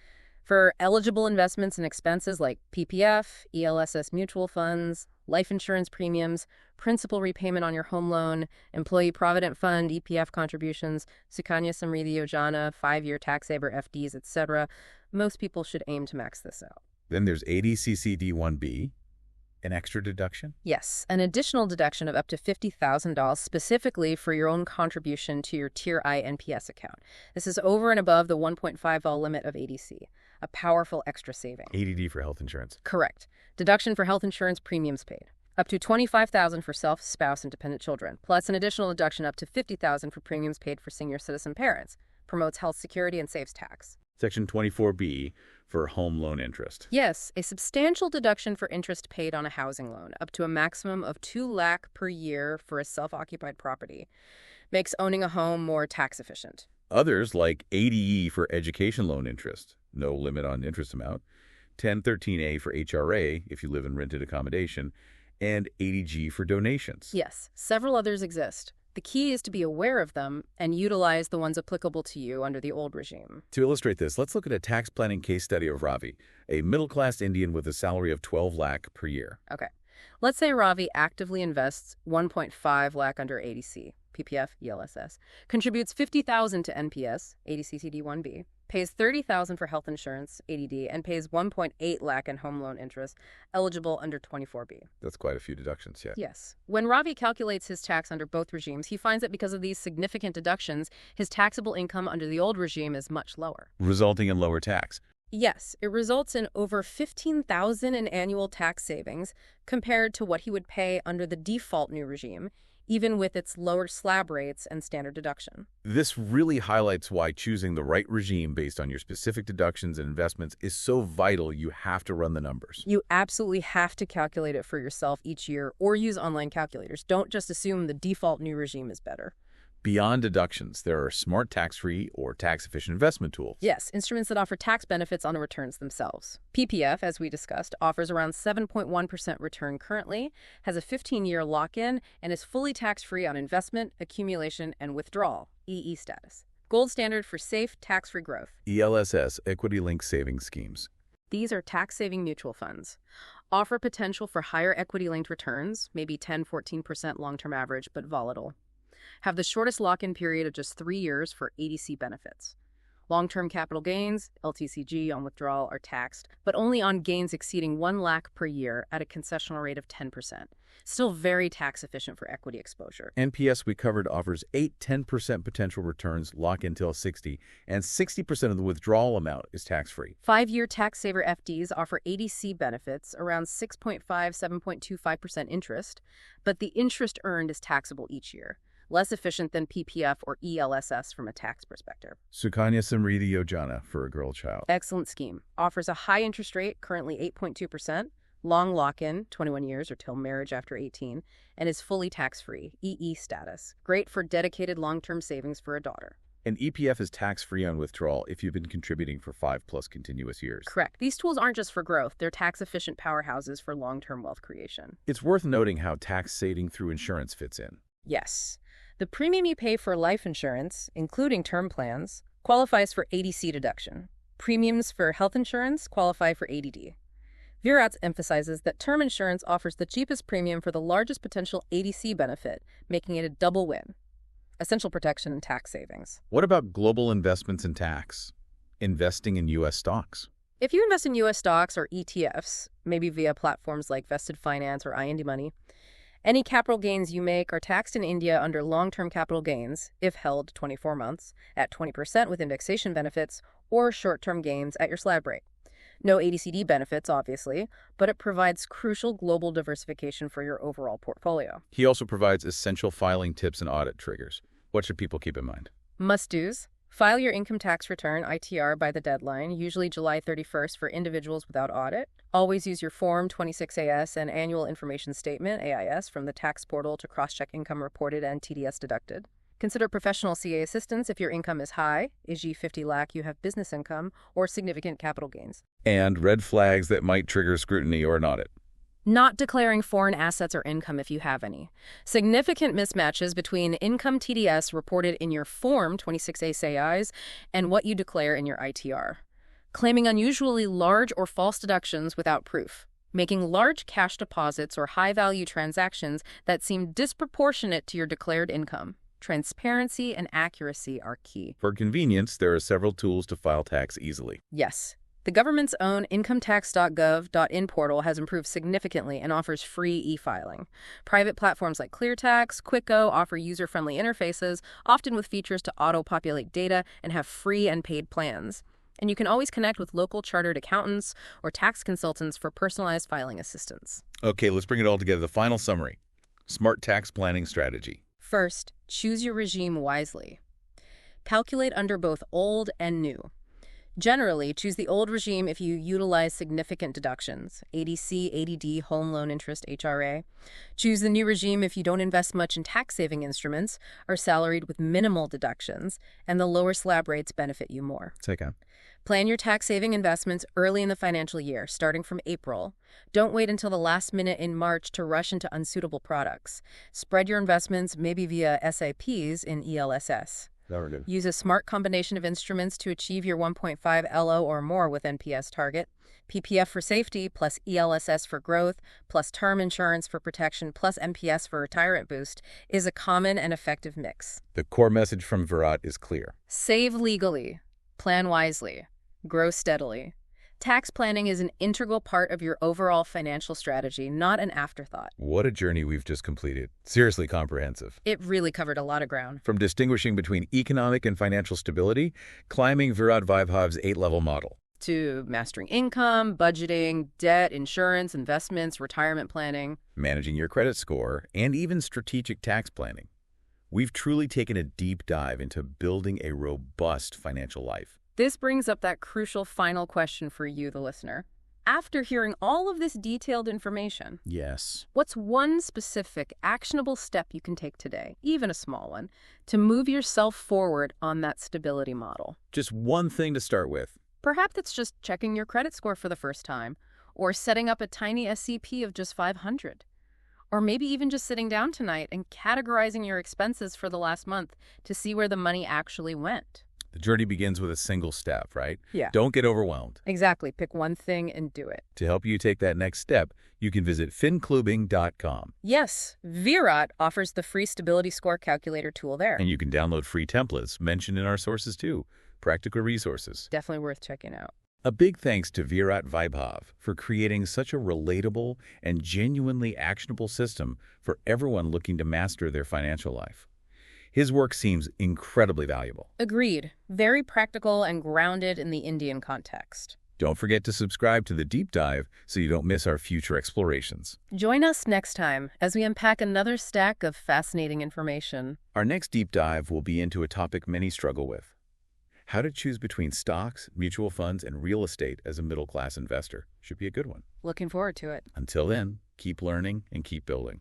For eligible investments and expenses like PPF, ELSS mutual funds, life insurance premiums, principal repayment on your home loan, employee provident fund, EPF contributions, Sukanya Samriddhi Yojana, 5-year tax saver FDs, etc., most people should aim to max this out. Then there's ADCCD1B, an extra deduction? Yes, an additional deduction of up to $50,000 specifically for your own contribution to your Tier I NPS account. This is over and above the 1.5L limit of ADC, a powerful extra saving. ADD for health insurance. Correct. Deduction for health insurance premiums paid. Up to $25,000 for self, spouse, and dependent children, plus an additional deduction up to $50,000 for premiums paid for senior citizen parents. Promotes health security and saves tax. Section 24B for home loan interest. Yes, a substantial deduction for interest paid on a housing loan, up to a maximum of 2 lakh per year for a self-occupied property. Makes owning a home more tax efficient. Others, like ADE for education loan interest, no limit on interest amount, 1013A for HRA if you live in rented accommodation, and ADG for donations. Yes, several others exist. The key is to be aware of them and utilize the ones applicable to you under the old regime. To illustrate this, let's look at a tax planning case study of Ravi, a middle-class Indian with a salary of 12 lakh per year. Okay. Let's say Ravi actively invests 1.5 lakh under ADC, PPF, ELSS, contributes 50,000 to NPS, ADCCD1B, pays 30,000 for health insurance, ADD, and pays 1.8 lakh in home loan interest, eligible under 24B. That's quite a few deductions, yeah. Yes. When Ravi calculates his tax under both regimes, he finds that because of these significant deductions, his taxable income under the old regime is much lower. Resulting in lower tax. Yes, it results in over $15,000 in annual tax savings compared to what he would pay under the default new regime, even with its lower slab rates and standard deduction. This really highlights why choosing the right regime based on your specific deductions and investments is so vital. You have to run the numbers. You absolutely have to calculate it for yourself each year or use online calculators. Don't just assume the default new regime is better. Beyond deductions, there are smart tax-free or tax-efficient investment tools. Yes, instruments that offer tax benefits on the returns themselves. PPF, as we discussed, offers around 7.1% return currently, has a 15-year lock-in, and is fully tax-free on investment, accumulation, and withdrawal, EE status. Gold standard for safe, tax-free growth. ELSS, equity-linked savings schemes. These are tax-saving mutual funds. Offer potential for higher equity-linked returns, maybe 10–14% long-term average, but volatile. Have the shortest lock-in period of just 3 years for ADC benefits. Long-term capital gains, LTCG on withdrawal, are taxed, but only on gains exceeding 1 lakh per year at a concessional rate of 10%. Still very tax-efficient for equity exposure. NPS we covered offers 8–10% potential returns, lock in till 60, and 60% of the withdrawal amount is tax-free. 5-year tax-saver FDs offer ADC benefits around 6.5–7.25% interest, but the interest earned is taxable each year. Less efficient than PPF or ELSS from a tax perspective. Sukanya Samriddhi Yojana for a girl child. Excellent scheme. Offers a high interest rate, currently 8.2%, long lock-in, 21 years or till marriage after 18, and is fully tax-free, EE status. Great for dedicated long-term savings for a daughter. And EPF is tax-free on withdrawal if you've been contributing for 5+ continuous years. Correct. These tools aren't just for growth. They're tax-efficient powerhouses for long-term wealth creation. It's worth noting how tax saving through insurance fits in. Yes. The premium you pay for life insurance, including term plans, qualifies for ADC deduction. Premiums for health insurance qualify for ADD. Virat emphasizes that term insurance offers the cheapest premium for the largest potential ADC benefit, making it a double win. Essential protection and tax savings. What about global investments and tax? Investing in U.S. stocks. If you invest in U.S. stocks or ETFs, maybe via platforms like Vested Finance or IND Money, any capital gains you make are taxed in India under long-term capital gains, if held 24 months, at 20% with indexation benefits, or short-term gains at your slab rate. No ADCD benefits, obviously, but it provides crucial global diversification for your overall portfolio. He also provides essential filing tips and audit triggers. What should people keep in mind? Must-dos. File your income tax return, ITR, by the deadline, usually July 31st for individuals without audit. Always use your Form 26AS and Annual Information Statement, AIS, from the tax portal to cross-check income reported and TDS deducted. Consider professional CA assistance if your income is high, e.g. 50 lakh, you have business income, or significant capital gains. And red flags that might trigger scrutiny or an audit. Not declaring foreign assets or income if you have any. Significant mismatches between income TDS reported in your Form 26AS and what you declare in your ITR. Claiming unusually large or false deductions without proof. Making large cash deposits or high-value transactions that seem disproportionate to your declared income. Transparency and accuracy are key. For convenience, there are several tools to file tax easily. Yes. The government's own incometax.gov.in portal has improved significantly and offers free e-filing. Private platforms like ClearTax, QuickGo offer user-friendly interfaces, often with features to auto-populate data and have free and paid plans. And you can always connect with local chartered accountants or tax consultants for personalized filing assistance. Okay, let's bring it all together. The final summary. Smart tax planning strategy. First, choose your regime wisely. Calculate under both old and new. Generally, choose the old regime if you utilize significant deductions, ADC, ADD, home loan interest, HRA. Choose the new regime if you don't invest much in tax-saving instruments, are salaried with minimal deductions, and the lower slab rates benefit you more. Take on. Plan your tax-saving investments early in the financial year, starting from April. Don't wait until the last minute in March to rush into unsuitable products. Spread your investments, maybe via SIPs in ELSS. Use a smart combination of instruments to achieve your 1.5 LO or more with NPS target. PPF for safety, plus ELSS for growth, plus term insurance for protection, plus NPS for retirement boost is a common and effective mix. The core message from Virat is clear. Save legally. Plan wisely. Grow steadily. Tax planning is an integral part of your overall financial strategy, not an afterthought. What a journey we've just completed. Seriously comprehensive. It really covered a lot of ground. From distinguishing between economic and financial stability, climbing Virat Vaibhav's 8-level model, to mastering income, budgeting, debt, insurance, investments, retirement planning, managing your credit score, and even strategic tax planning. We've truly taken a deep dive into building a robust financial life. This brings up that crucial final question for you, the listener. After hearing all of this detailed information, yes, what's one specific, actionable step you can take today, even a small one, to move yourself forward on that stability model? Just one thing to start with. Perhaps it's just checking your credit score for the first time, or setting up a tiny SCP of just $500. Or maybe even just sitting down tonight and categorizing your expenses for the last month to see where the money actually went. The journey begins with a single step, right? Yeah. Don't get overwhelmed. Exactly. Pick one thing and do it. To help you take that next step, you can visit finclubing.com. Yes, Virat offers the free stability score calculator tool there. And you can download free templates mentioned in our sources too. Practical resources. Definitely worth checking out. A big thanks to Virat Vaibhav for creating such a relatable and genuinely actionable system for everyone looking to master their financial life. His work seems incredibly valuable. Agreed. Very practical and grounded in the Indian context. Don't forget to subscribe to The Deep Dive so you don't miss our future explorations. Join us next time as we unpack another stack of fascinating information. Our next deep dive will be into a topic many struggle with: how to choose between stocks, mutual funds, and real estate as a middle-class investor. Should be a good one. Looking forward to it. Until then, keep learning and keep building.